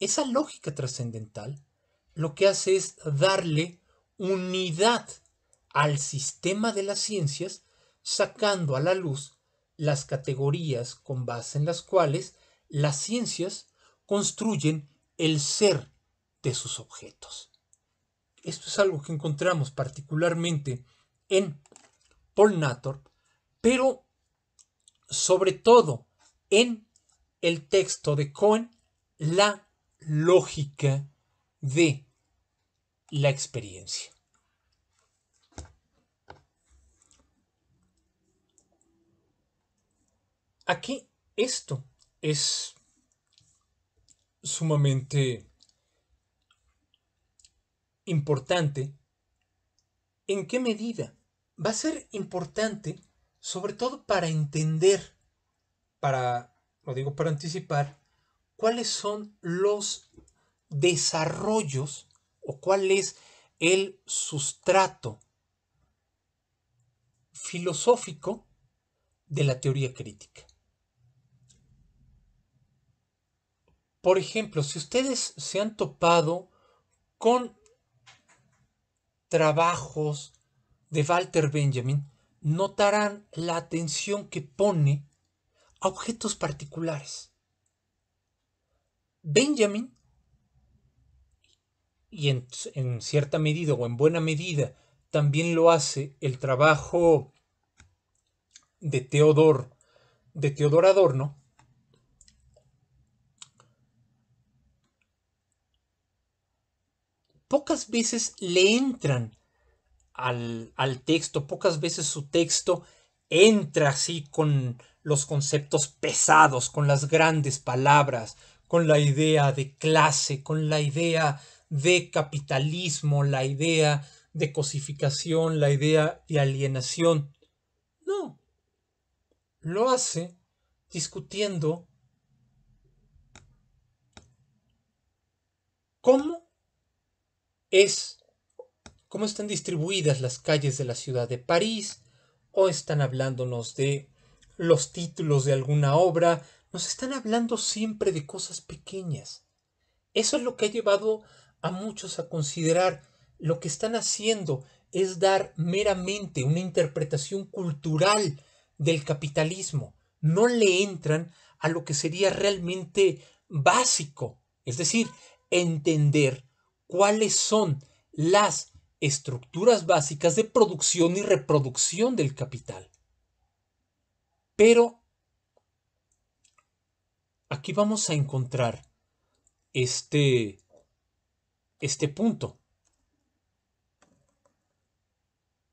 esa lógica trascendental lo que hace es darle unidad al sistema de las ciencias, sacando a la luz las categorías con base en las cuales las ciencias construyen el ser de sus objetos. Esto es algo que encontramos particularmente en Paul Nator, pero sobre todo en el texto de Cohen, La lógica de la experiencia. Aquí esto es sumamente importante. ¿En qué medida? Va a ser importante sobre todo para entender, lo digo para anticipar, cuáles son los desarrollos o cuál es el sustrato filosófico de la teoría crítica. Por ejemplo, si ustedes se han topado con trabajos de Walter Benjamin, notarán la atención que pone a objetos particulares. Benjamin, y en cierta medida o en buena medida, también lo hace el trabajo de Theodor Adorno, pocas veces le entran al texto, pocas veces su texto entra así con los conceptos pesados, con las grandes palabras, con la idea de clase, con la idea de capitalismo, la idea de cosificación, la idea de alienación. No, lo hace discutiendo cómo están distribuidas las calles de la ciudad de París, o están hablándonos de los títulos de alguna obra, nos están hablando siempre de cosas pequeñas. Eso es lo que ha llevado a muchos a considerar lo que están haciendo es dar meramente una interpretación cultural del capitalismo. No le entran a lo que sería realmente básico, es decir, entender cuáles son las estructuras básicas de producción y reproducción del capital. Pero aquí vamos a encontrar este punto.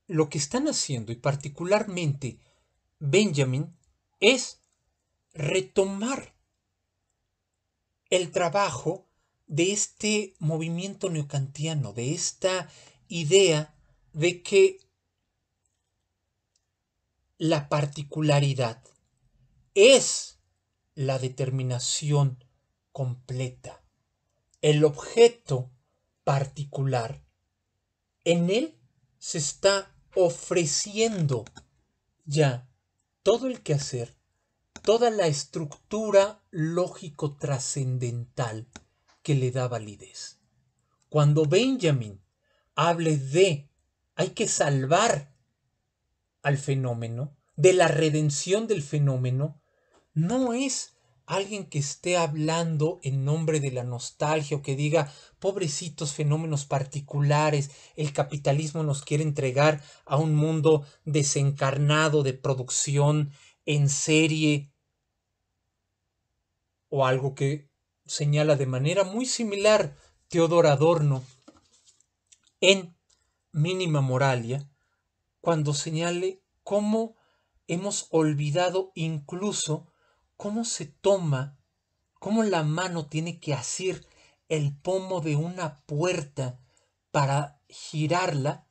Lo que están haciendo, y particularmente Benjamin, es retomar el trabajo de este movimiento neokantiano, de esta idea de que la particularidad es la determinación completa. El objeto particular, en él se está ofreciendo ya todo el quehacer, toda la estructura lógico-trascendental que le da validez. Cuando Benjamin hable de hay que salvar al fenómeno, de la redención del fenómeno, no es alguien que esté hablando en nombre de la nostalgia o que diga, pobrecitos fenómenos particulares, el capitalismo nos quiere entregar a un mundo desencarnado de producción en serie, o algo que señala de manera muy similar Teodor Adorno en Mínima Moralia, cuando señale cómo hemos olvidado incluso cómo se toma, cómo la mano tiene que asir el pomo de una puerta para girarla,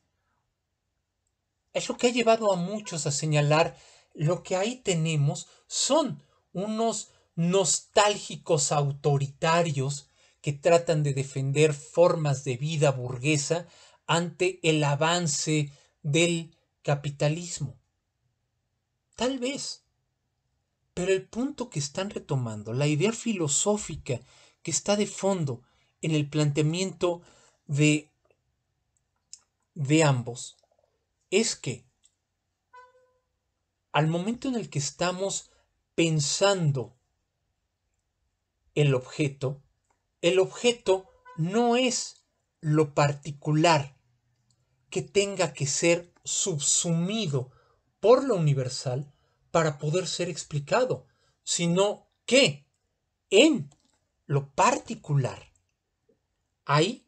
es lo que ha llevado a muchos a señalar lo que ahí tenemos son unos nostálgicos autoritarios que tratan de defender formas de vida burguesa ante el avance del capitalismo. Tal vez. Pero el punto que están retomando, la idea filosófica que está de fondo en el planteamiento de ambos, es que al momento en el que estamos pensando el objeto no es lo particular que tenga que ser subsumido por lo universal para poder ser explicado, sino que en lo particular ahí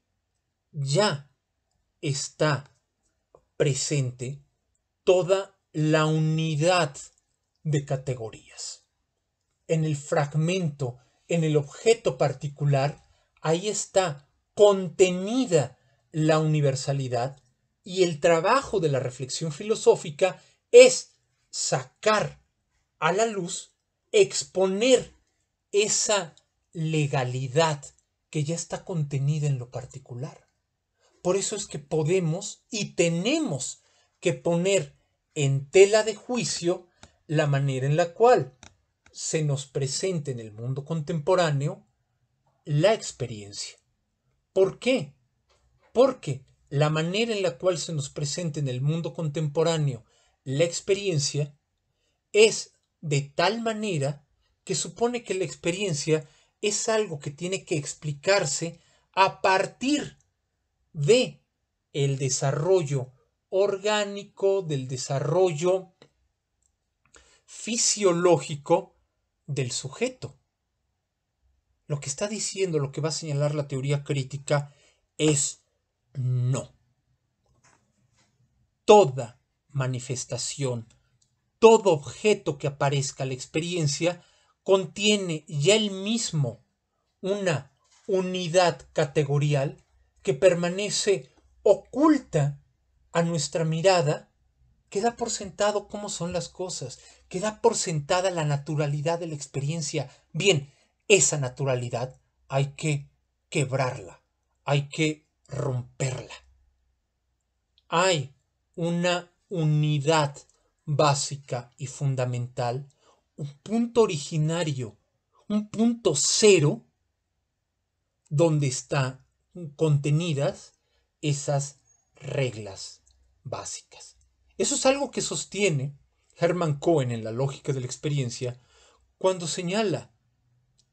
ya está presente toda la unidad de categorías. En el fragmento, en el objeto particular, ahí está contenida la universalidad, y el trabajo de la reflexión filosófica es sacar a la luz, exponer esa legalidad que ya está contenida en lo particular. Por eso es que podemos y tenemos que poner en tela de juicio la manera en la cual se nos presenta en el mundo contemporáneo la experiencia. ¿Por qué? Porque la manera en la cual se nos presenta en el mundo contemporáneo la experiencia es de tal manera que supone que la experiencia es algo que tiene que explicarse a partir de el desarrollo orgánico, del desarrollo fisiológico del sujeto. Lo que está diciendo, lo que va a señalar la teoría crítica es no. Toda manifestación, todo objeto que aparezca a la experiencia contiene ya el mismo una unidad categorial que permanece oculta a nuestra mirada, que da por sentado cómo son las cosas, que da por sentada la naturalidad de la experiencia. Bien, esa naturalidad hay que quebrarla, hay que romperla. Hay una unidad básica y fundamental, un punto originario, un punto cero, donde están contenidas esas reglas básicas. Eso es algo que sostiene Hermann Cohen en La lógica de la experiencia cuando señala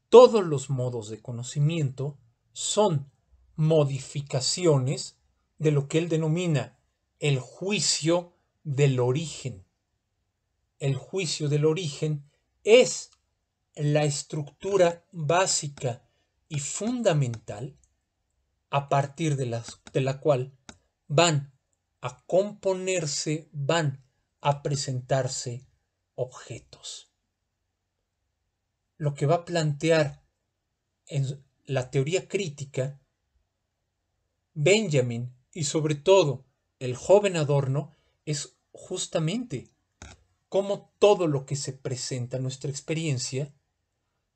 todos los modos de conocimiento son modificaciones de lo que él denomina el juicio del origen. El juicio del origen es la estructura básica y fundamental a partir de la cual van a componerse, van a presentarse objetos. Lo que va a plantear en la teoría crítica Benjamin y sobre todo el joven Adorno es justamente cómo todo lo que se presenta en nuestra experiencia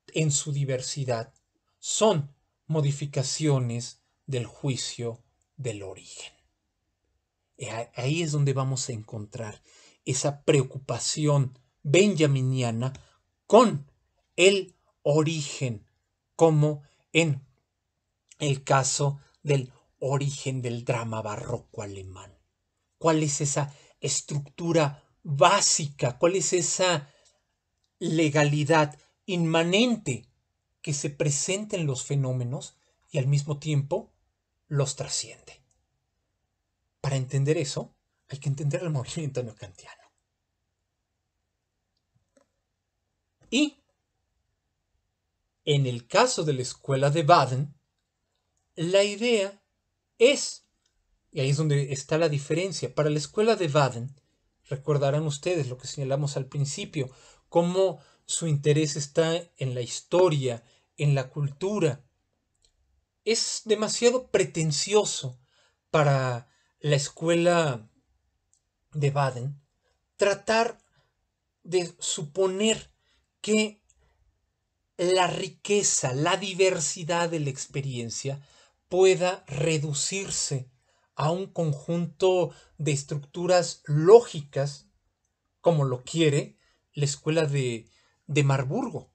en su diversidad son modificaciones del juicio del origen. Ahí es donde vamos a encontrar esa preocupación benjaminiana con el origen, como en el caso del origen del drama barroco alemán. ¿Cuál es esa estructura básica? ¿Cuál es esa legalidad inmanente que se presenta en los fenómenos y al mismo tiempo los trasciende. Para entender eso, hay que entender el movimiento neokantiano. Y en el caso de la escuela de Baden, la idea es, y ahí es donde está la diferencia, para la escuela de Baden, recordarán ustedes lo que señalamos al principio, cómo su interés está en la historia, en la cultura. Es demasiado pretencioso para la escuela de Baden tratar de suponer que la riqueza, la diversidad de la experiencia pueda reducirse a un conjunto de estructuras lógicas, como lo quiere la escuela de Marburgo.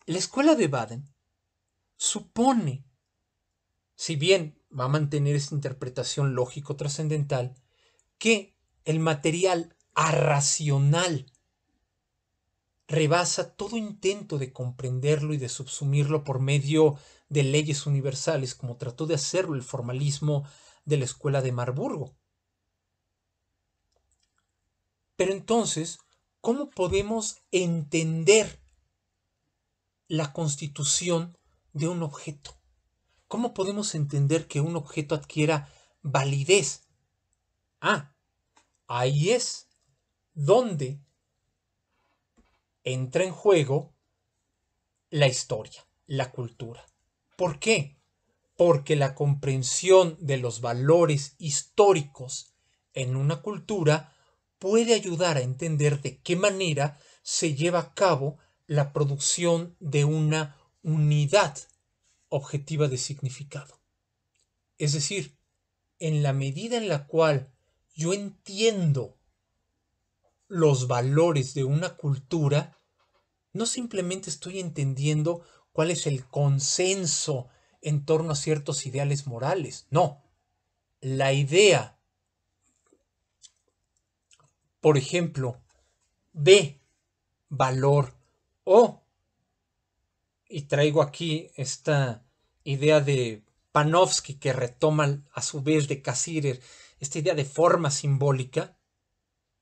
La escuela de Baden supone, si bien va a mantener esta interpretación lógico-trascendental, que el material arracional rebasa todo intento de comprenderlo y de subsumirlo por medio de leyes universales, como trató de hacerlo el formalismo de la escuela de Marburgo. Pero entonces, ¿cómo podemos entender la constitución de un objeto? ¿Cómo podemos entender que un objeto adquiera validez? Ahí es donde entra en juego la historia, la cultura. ¿Por qué? Porque la comprensión de los valores históricos en una cultura puede ayudar a entender de qué manera se lleva a cabo la producción de una unidad objetiva de significado. Es decir, en la medida en la cual yo entiendo los valores de una cultura, no simplemente estoy entendiendo cuál es el consenso en torno a ciertos ideales morales. No. La idea, por ejemplo, de valor o, y traigo aquí esta idea de Panofsky que retoma a su vez de Cassirer, esta idea de forma simbólica,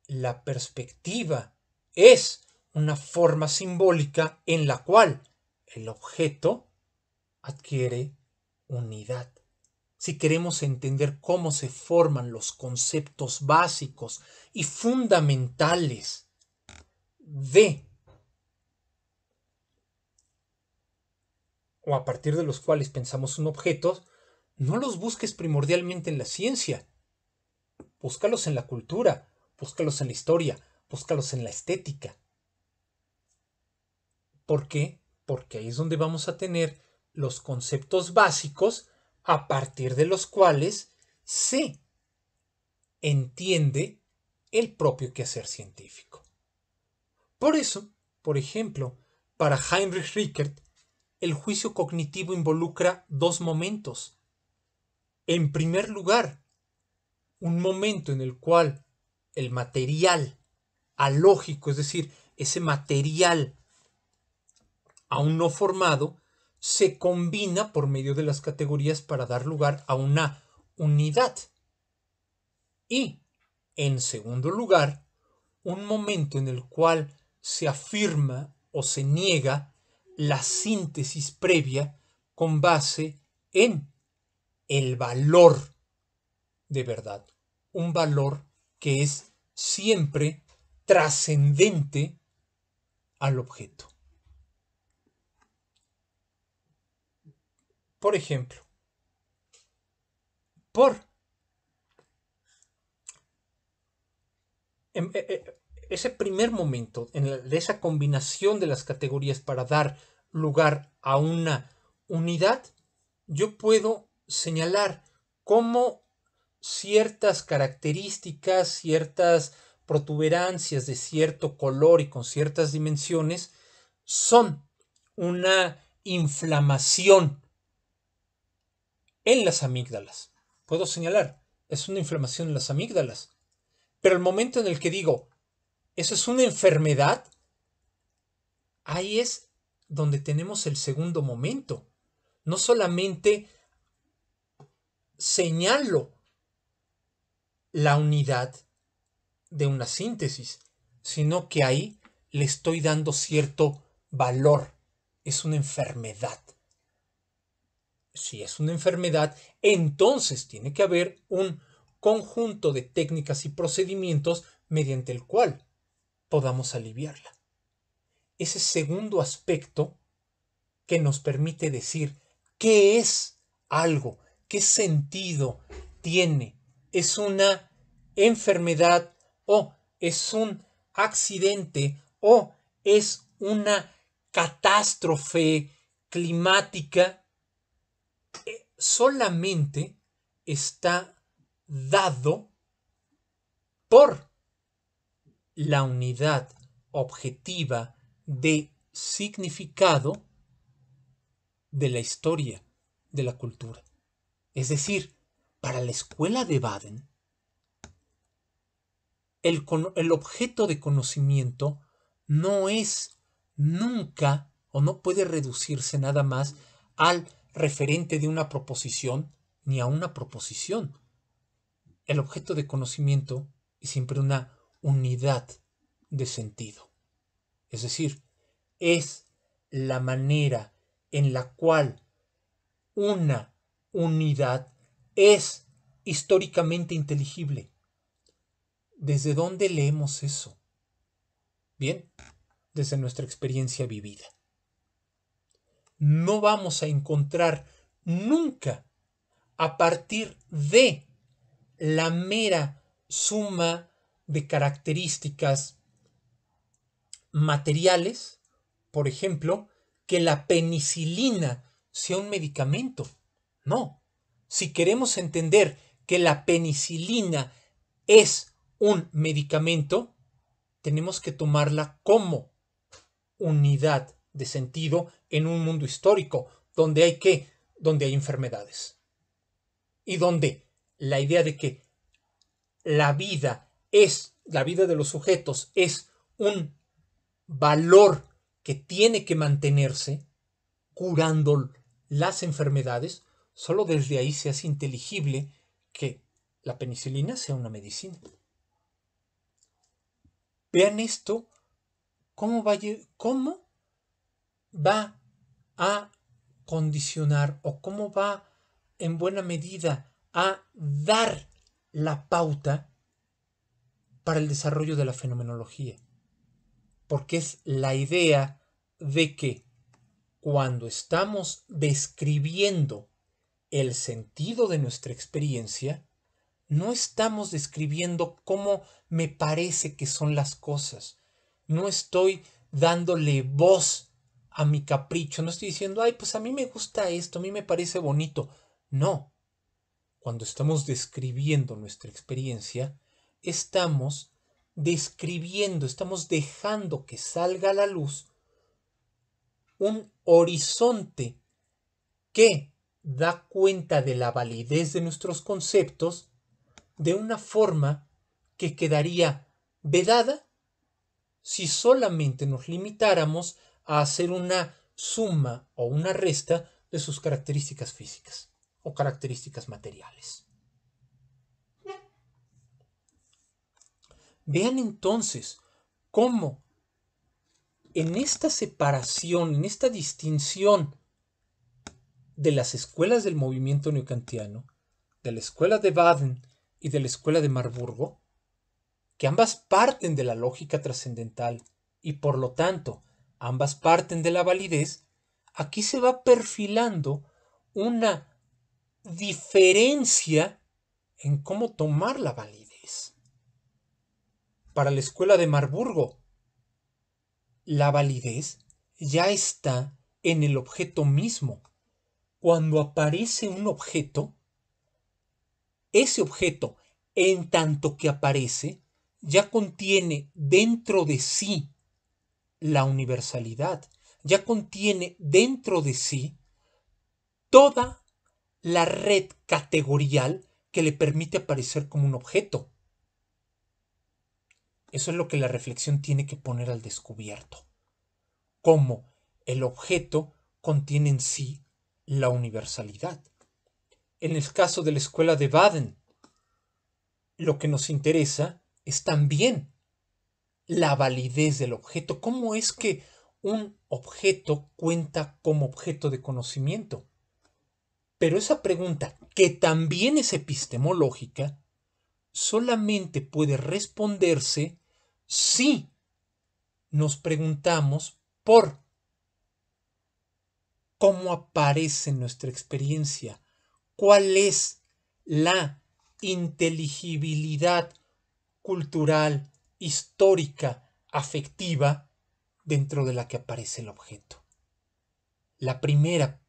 la perspectiva es una forma simbólica en la cual el objeto adquiere unidad. Si queremos entender cómo se forman los conceptos básicos y fundamentales de, o a partir de los cuales pensamos un objeto, no los busques primordialmente en la ciencia. Búscalos en la cultura, búscalos en la historia, búscalos en la estética. ¿Por qué? Porque ahí es donde vamos a tener los conceptos básicos a partir de los cuales se entiende el propio quehacer científico. Por eso, por ejemplo, para Heinrich Rickert, el juicio cognitivo involucra dos momentos. En primer lugar, un momento en el cual el material alógico, es decir, ese material aún no formado, se combina por medio de las categorías para dar lugar a una unidad. Y, en segundo lugar, un momento en el cual se afirma o se niega la síntesis previa con base en el valor de verdad. Un valor que es siempre trascendente al objeto. Por ejemplo, ese primer momento de esa combinación de las categorías para dar lugar a una unidad, yo puedo señalar cómo ciertas características, ciertas protuberancias de cierto color y con ciertas dimensiones son una inflamación en las amígdalas. Puedo señalar, es una inflamación en las amígdalas. Pero el momento en el que digo, eso es una enfermedad, ahí es donde tenemos el segundo momento. No solamente señalo la unidad de una síntesis, sino que ahí le estoy dando cierto valor. Es una enfermedad. Si es una enfermedad, entonces tiene que haber un conjunto de técnicas y procedimientos mediante el cual podamos aliviarla. Ese segundo aspecto que nos permite decir qué es algo, qué sentido tiene, es una enfermedad o es un accidente o es una catástrofe climática, solamente está dado por la unidad objetiva de significado de la historia, de la cultura. Es decir, para la escuela de Baden, el objeto de conocimiento no es nunca o no puede reducirse nada más al referente de una proposición ni a una proposición. El objeto de conocimiento es siempre una unidad de sentido. Es decir, es la manera en la cual una unidad es históricamente inteligible. ¿Desde dónde leemos eso? Bien, desde nuestra experiencia vivida. No vamos a encontrar nunca, a partir de la mera suma de características materiales, por ejemplo, que la penicilina sea un medicamento. No. Si queremos entender que la penicilina es un medicamento, tenemos que tomarla como unidad de sentido en un mundo histórico donde hay enfermedades y donde la idea de que la vida de los sujetos es un valor que tiene que mantenerse curando las enfermedades, solo desde ahí se hace inteligible que la penicilina sea una medicina. Vean esto, cómo va a condicionar o cómo va en buena medida a dar la pauta para el desarrollo de la fenomenología. Porque es la idea de que cuando estamos describiendo el sentido de nuestra experiencia, no estamos describiendo cómo me parece que son las cosas. No estoy dándole voz a mi capricho. No estoy diciendo, ay, pues a mí me gusta esto, a mí me parece bonito. No. Cuando estamos describiendo nuestra experiencia, estamos describiendo, estamos dejando que salga a la luz un horizonte que da cuenta de la validez de nuestros conceptos de una forma que quedaría vedada si solamente nos limitáramos a hacer una suma o una resta de sus características físicas o características materiales. Vean entonces cómo en esta separación, en esta distinción de las escuelas del movimiento neokantiano, de la escuela de Baden y de la escuela de Marburgo, que ambas parten de la lógica trascendental y por lo tanto ambas parten de la validez, aquí se va perfilando una diferencia en cómo tomar la validez. Para la escuela de Marburgo, la validez ya está en el objeto mismo. Cuando aparece un objeto, ese objeto, en tanto que aparece, ya contiene dentro de sí la universalidad, ya contiene dentro de sí toda la red categorial que le permite aparecer como un objeto. Eso es lo que la reflexión tiene que poner al descubierto. Cómo el objeto contiene en sí la universalidad. En el caso de la escuela de Baden, lo que nos interesa es también la validez del objeto. ¿Cómo es que un objeto cuenta como objeto de conocimiento? Pero esa pregunta, que también es epistemológica, solamente puede responderse si nos preguntamos por cómo aparece en nuestra experiencia, cuál es la inteligibilidad cultural, histórica, afectiva dentro de la que aparece el objeto. La primera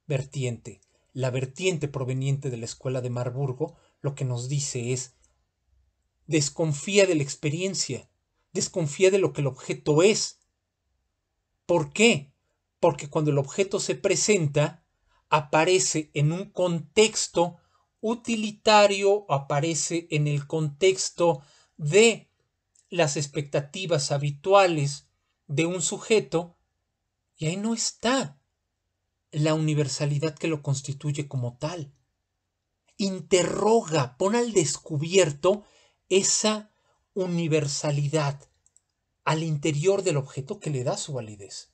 vertiente, la vertiente proveniente de la escuela de Marburgo, lo que nos dice es: desconfía de la experiencia, desconfía de lo que el objeto es. ¿Por qué? Porque cuando el objeto se presenta, aparece en un contexto utilitario, aparece en el contexto de las expectativas habituales de un sujeto, y ahí no está la universalidad que lo constituye como tal. Interroga, pon al descubierto esa universalidad al interior del objeto que le da su validez.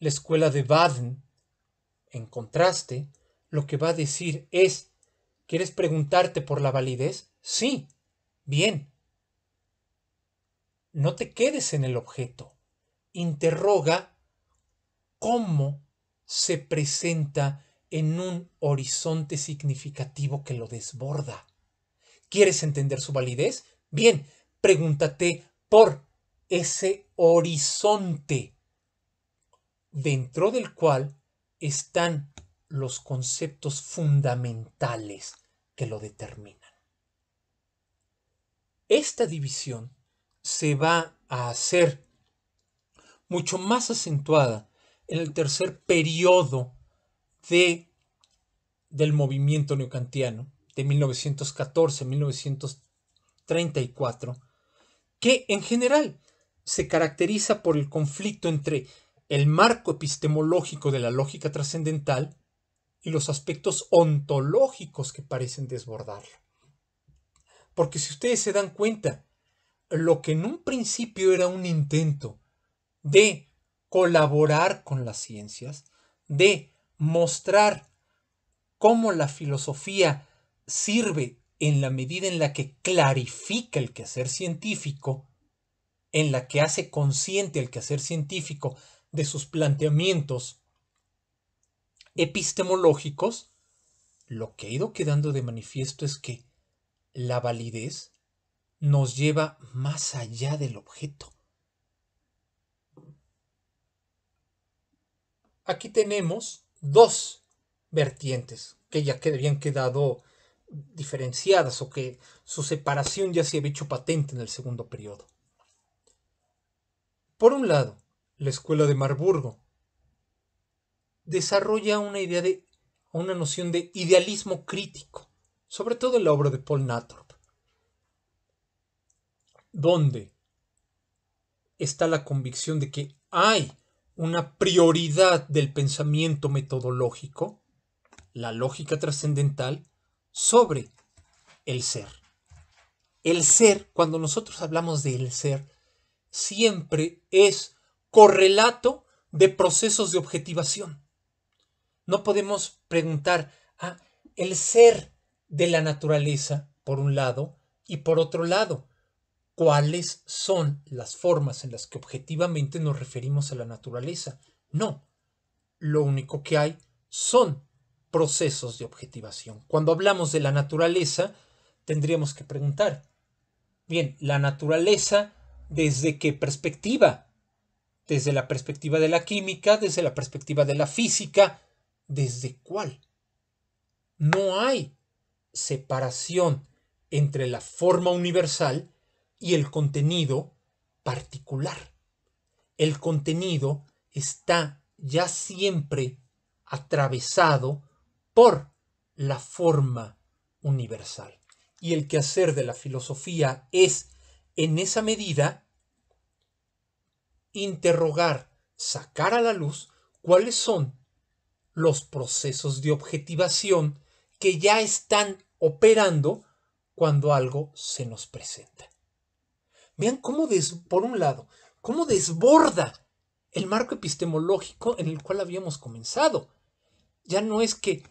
La escuela de Baden, en contraste, lo que va a decir es: ¿quieres preguntarte por la validez? Sí, bien. No te quedes en el objeto. Interroga cómo se presenta en un horizonte significativo que lo desborda. ¿Quieres entender su validez? Bien, pregúntate por ese horizonte dentro del cual están los conceptos fundamentales que lo determinan. Esta división se va a hacer mucho más acentuada en el tercer periodo del movimiento neokantiano de 1914 a 1934, que en general se caracteriza por el conflicto entre el marco epistemológico de la lógica trascendental y los aspectos ontológicos que parecen desbordarlo. Porque si ustedes se dan cuenta, lo que en un principio era un intento de colaborar con las ciencias, de mostrar cómo la filosofía sirve en la medida en la que clarifica el quehacer científico, en la que hace consciente el quehacer científico de sus planteamientos epistemológicos, lo que ha ido quedando de manifiesto es que la validez nos lleva más allá del objeto. Aquí tenemos dos vertientes que ya habían quedado diferenciadas, o que su separación ya se había hecho patente en el segundo periodo. Por un lado, la escuela de Marburgo desarrolla una noción de idealismo crítico, sobre todo en la obra de Paul Natrop, donde está la convicción de que hay una prioridad del pensamiento metodológico, la lógica trascendental, sobre el ser. El ser, cuando nosotros hablamos del ser, siempre es correlato de procesos de objetivación. No podemos preguntar, el ser de la naturaleza, por un lado, y por otro lado, ¿cuáles son las formas en las que objetivamente nos referimos a la naturaleza? No, lo único que hay son procesos de objetivación. Cuando hablamos de la naturaleza, tendríamos que preguntar, bien, ¿la naturaleza desde qué perspectiva? ¿Desde la perspectiva de la química? ¿Desde la perspectiva de la física? ¿Desde cuál? No hay separación entre la forma universal y el contenido particular. El contenido está ya siempre atravesado por la forma universal. Y el quehacer de la filosofía es, en esa medida, interrogar sacar a la luz cuáles son los procesos de objetivación que ya están operando cuando algo se nos presenta. Vean cómo, por un lado, cómo desborda el marco epistemológico en el cual habíamos comenzado. Ya no es que,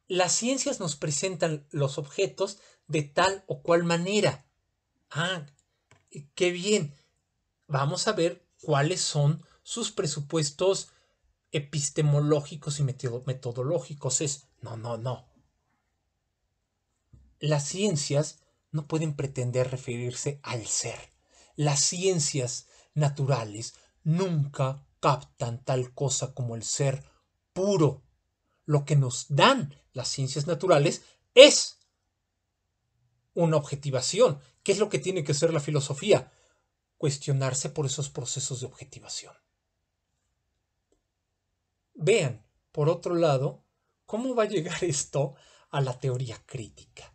las ciencias nos presentan los objetos de tal o cual manera. Qué bien. Vamos a ver cuáles son sus presupuestos epistemológicos y metodológicos. No. Las ciencias no pueden pretender referirse al ser. Las ciencias naturales nunca captan tal cosa como el ser puro. Lo que nos dan las ciencias naturales es una objetivación. ¿Qué es lo que tiene que ser la filosofía? Cuestionarse por esos procesos de objetivación. Vean, por otro lado, cómo va a llegar esto a la teoría crítica.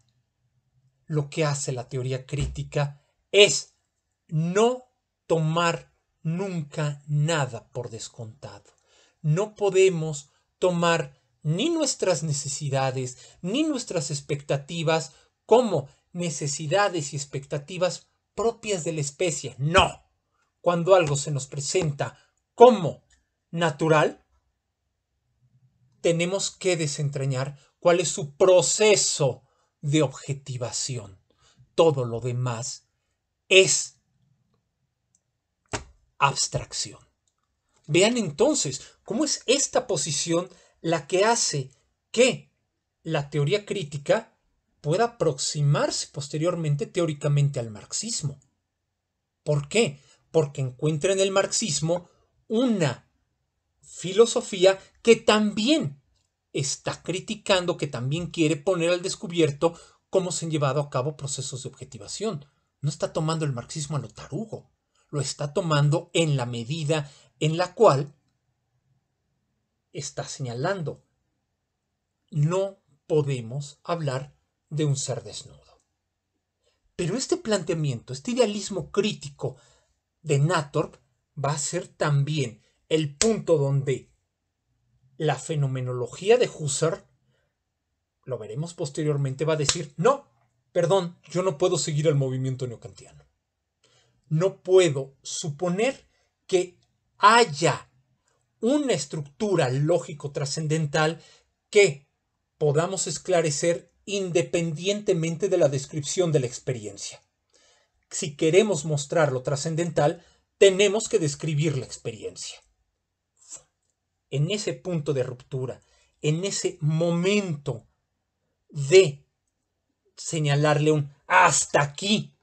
Lo que hace la teoría crítica es no tomar nunca nada por descontado. No podemos tomar ni nuestras necesidades ni nuestras expectativas como necesidades y expectativas propias de la especie. No. Cuando algo se nos presenta como natural, tenemos que desentrañar cuál es su proceso de objetivación. Todo lo demás es abstracción. Vean entonces cómo es esta posición la que hace que la teoría crítica pueda aproximarse posteriormente teóricamente al marxismo. ¿Por qué? Porque encuentra en el marxismo una filosofía que también está criticando, que también quiere poner al descubierto cómo se han llevado a cabo procesos de objetivación. No está tomando el marxismo a lo tarugo, lo está tomando en la medida en la cual está señalando: no podemos hablar de un ser desnudo. Pero este planteamiento, este idealismo crítico de Nathorp va a ser también el punto donde la fenomenología de Husserl, lo veremos posteriormente, va a decir: no, perdón, yo no puedo seguir el movimiento neocantiano. No puedo suponer que haya una estructura lógico-trascendental que podamos esclarecer independientemente de la descripción de la experiencia. Si queremos mostrar lo trascendental, tenemos que describir la experiencia. En ese punto de ruptura, en ese momento de señalarle un hasta aquí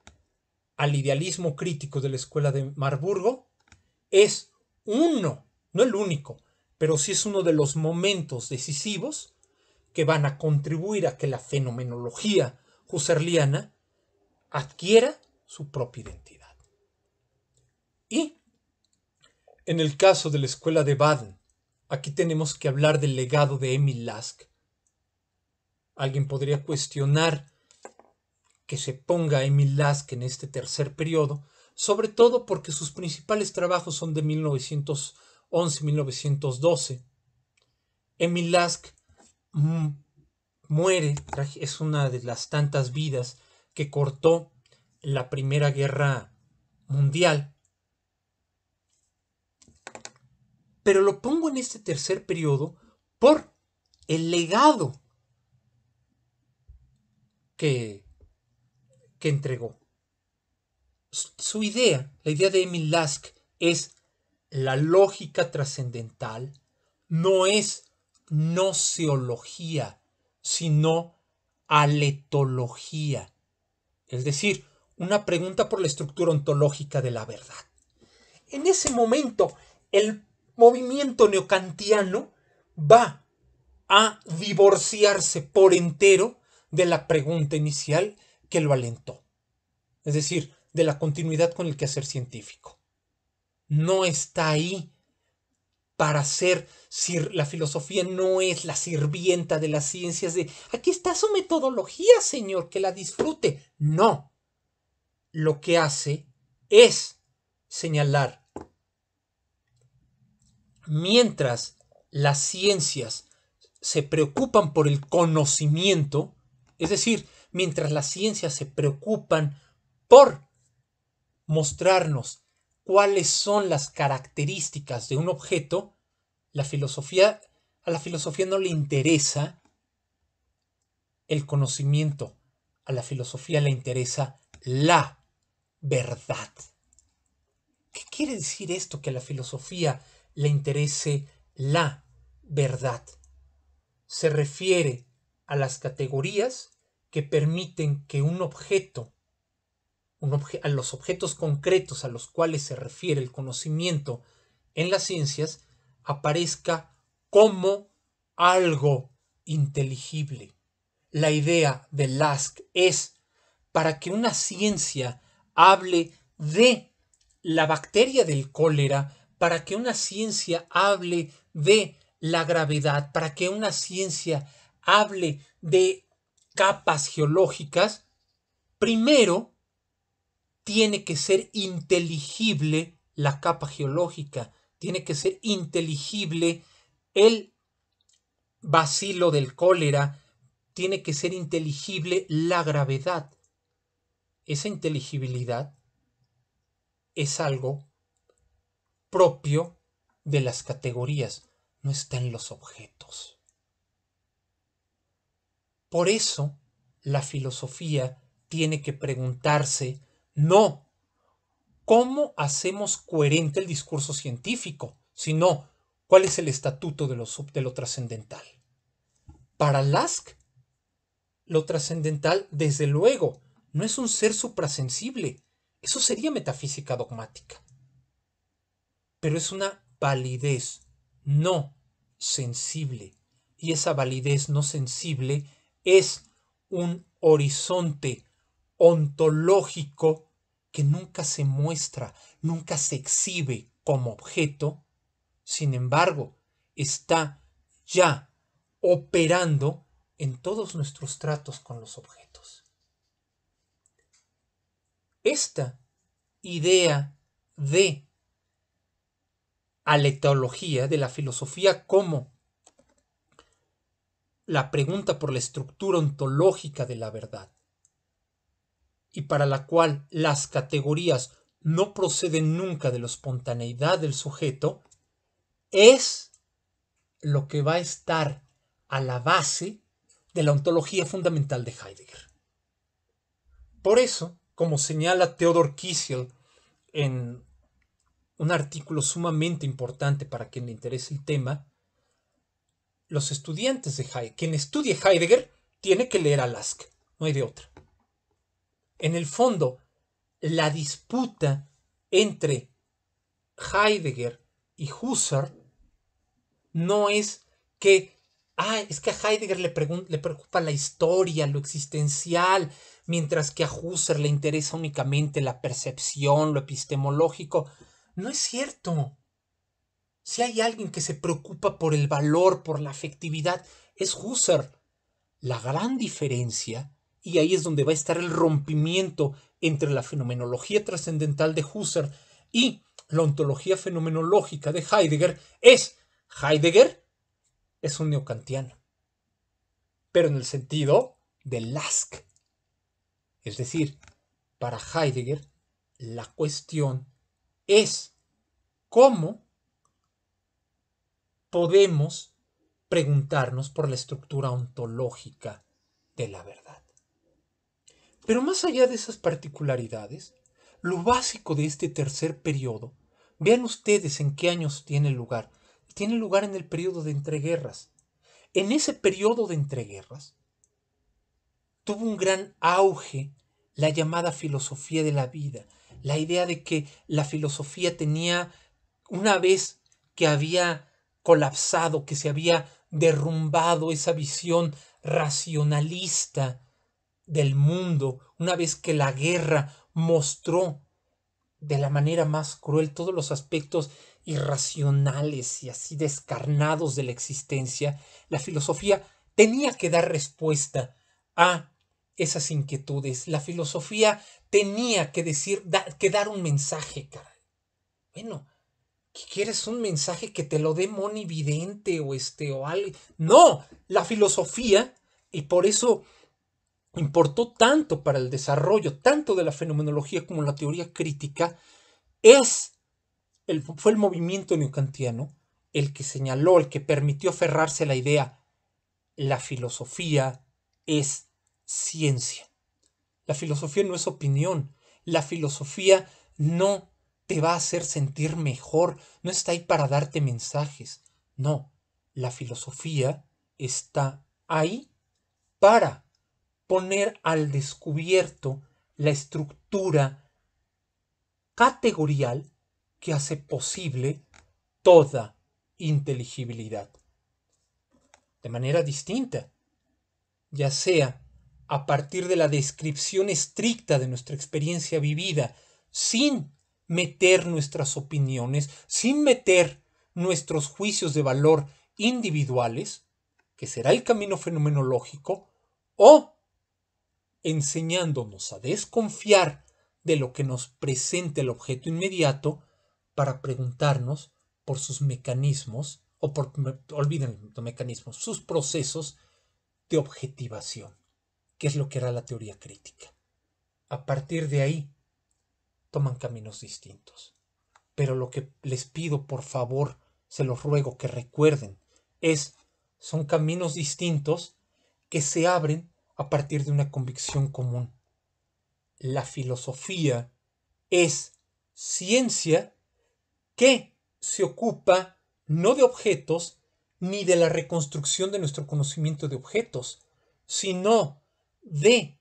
al idealismo crítico de la escuela de Marburgo, es uno, no el único, pero sí es uno de los momentos decisivos que van a contribuir a que la fenomenología husserliana adquiera su propia identidad. Y en el caso de la escuela de Baden, aquí tenemos que hablar del legado de Emil Lask. Alguien podría cuestionar que se ponga Emil Lask en este tercer periodo, sobre todo porque sus principales trabajos son de 1911-1912. Emil Lask muere, es una de las tantas vidas que cortó la Primera Guerra Mundial. Pero lo pongo en este tercer periodo por el legado que entregó. Su idea, la idea de Emil Lask, es la lógica trascendental, no es noseología, sino aletología, es decir, una pregunta por la estructura ontológica de la verdad. En ese momento, el movimiento neocantiano va a divorciarse por entero de la pregunta inicial que lo alentó, es decir, de la continuidad con el quehacer científico. No está ahí para ser, la filosofía no es la sirvienta de las ciencias de aquí está su metodología, señor, que la disfrute. No. Lo que hace es señalar, mientras las ciencias se preocupan por el conocimiento, es decir, mientras las ciencias se preocupan por mostrarnos cuáles son las características de un objeto, a la filosofía no le interesa el conocimiento, a la filosofía le interesa la verdad. ¿Qué quiere decir esto, que a la filosofía le interese la verdad? Se refiere a las categorías que permiten que un objeto, a los objetos concretos a los cuales se refiere el conocimiento en las ciencias, aparezca como algo inteligible. La idea de Lask es, para que una ciencia hable de la bacteria del cólera, para que una ciencia hable de la gravedad, para que una ciencia hable de capas geológicas, primero tiene que ser inteligible la capa geológica, tiene que ser inteligible el bacilo del cólera, tiene que ser inteligible la gravedad. Esa inteligibilidad es algo propio de las categorías, no está en los objetos. Por eso, la filosofía tiene que preguntarse, no cómo hacemos coherente el discurso científico, sino cuál es el estatuto de lo trascendental. Para Lask, lo trascendental, desde luego, no es un ser suprasensible. Eso sería metafísica dogmática. Pero es una validez no sensible. Y esa validez no sensible es un horizonte ontológico que nunca se muestra, nunca se exhibe como objeto. Sin embargo, está ya operando en todos nuestros tratos con los objetos. Esta idea de aleteología, de la filosofía como la pregunta por la estructura ontológica de la verdad, y para la cual las categorías no proceden nunca de la espontaneidad del sujeto, es lo que va a estar a la base de la ontología fundamental de Heidegger. Por eso, como señala Theodor Kiesel en un artículo sumamente importante para quien le interese el tema, los estudiantes de Heidegger, quien estudie Heidegger, tiene que leer a Lask, no hay de otra. En el fondo, la disputa entre Heidegger y Husserl no es que es que a Heidegger le preocupa la historia, lo existencial, mientras que a Husserl le interesa únicamente la percepción, lo epistemológico. No es cierto. Si hay alguien que se preocupa por el valor, por la afectividad, es Husserl. La gran diferencia, y ahí es donde va a estar el rompimiento entre la fenomenología trascendental de Husserl y la ontología fenomenológica de Heidegger, es Heidegger es un neokantiano, pero en el sentido de Lask. Es decir, para Heidegger, la cuestión es cómo podemos preguntarnos por la estructura ontológica de la verdad. Pero más allá de esas particularidades, lo básico de este tercer periodo, vean ustedes en qué años tiene lugar. Tiene lugar en el periodo de entreguerras. En ese periodo de entreguerras tuvo un gran auge la llamada filosofía de la vida, la idea de que la filosofía tenía, una vez que había colapsado, que se había derrumbado esa visión racionalista del mundo, una vez que la guerra mostró de la manera más cruel todos los aspectos irracionales y así descarnados de la existencia, la filosofía tenía que dar respuesta a esas inquietudes. La filosofía tenía que dar un mensaje, caray. Bueno, ¿qué quieres? ¿Un mensaje que te lo dé Moni Vidente o algo? No, la filosofía, y por eso importó tanto para el desarrollo, tanto de la fenomenología como la teoría crítica, fue el movimiento neocantiano el que señaló, el que permitió aferrarse a la idea: la filosofía es ciencia. La filosofía no es opinión. La filosofía no te va a hacer sentir mejor. No está ahí para darte mensajes. No, la filosofía está ahí para poner al descubierto la estructura categorial que hace posible toda inteligibilidad. De manera distinta, ya sea a partir de la descripción estricta de nuestra experiencia vivida, sin meter nuestras opiniones, sin meter nuestros juicios de valor individuales, que será el camino fenomenológico, o enseñándonos a desconfiar de lo que nos presenta el objeto inmediato para preguntarnos por sus mecanismos, olviden los mecanismos, sus procesos de objetivación, que es lo que era la teoría crítica. A partir de ahí, toman caminos distintos. Pero lo que les pido, por favor, se los ruego que recuerden, son caminos distintos que se abren a partir de una convicción común. La filosofía es ciencia que se ocupa no de objetos ni de la reconstrucción de nuestro conocimiento de objetos, sino de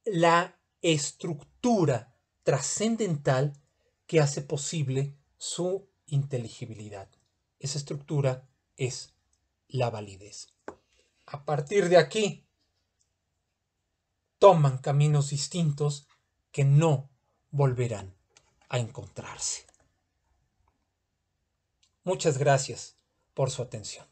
la estructura trascendental que hace posible su inteligibilidad. Esa estructura es la validez. A partir de aquí, toman caminos distintos que no volverán a encontrarse. Muchas gracias por su atención.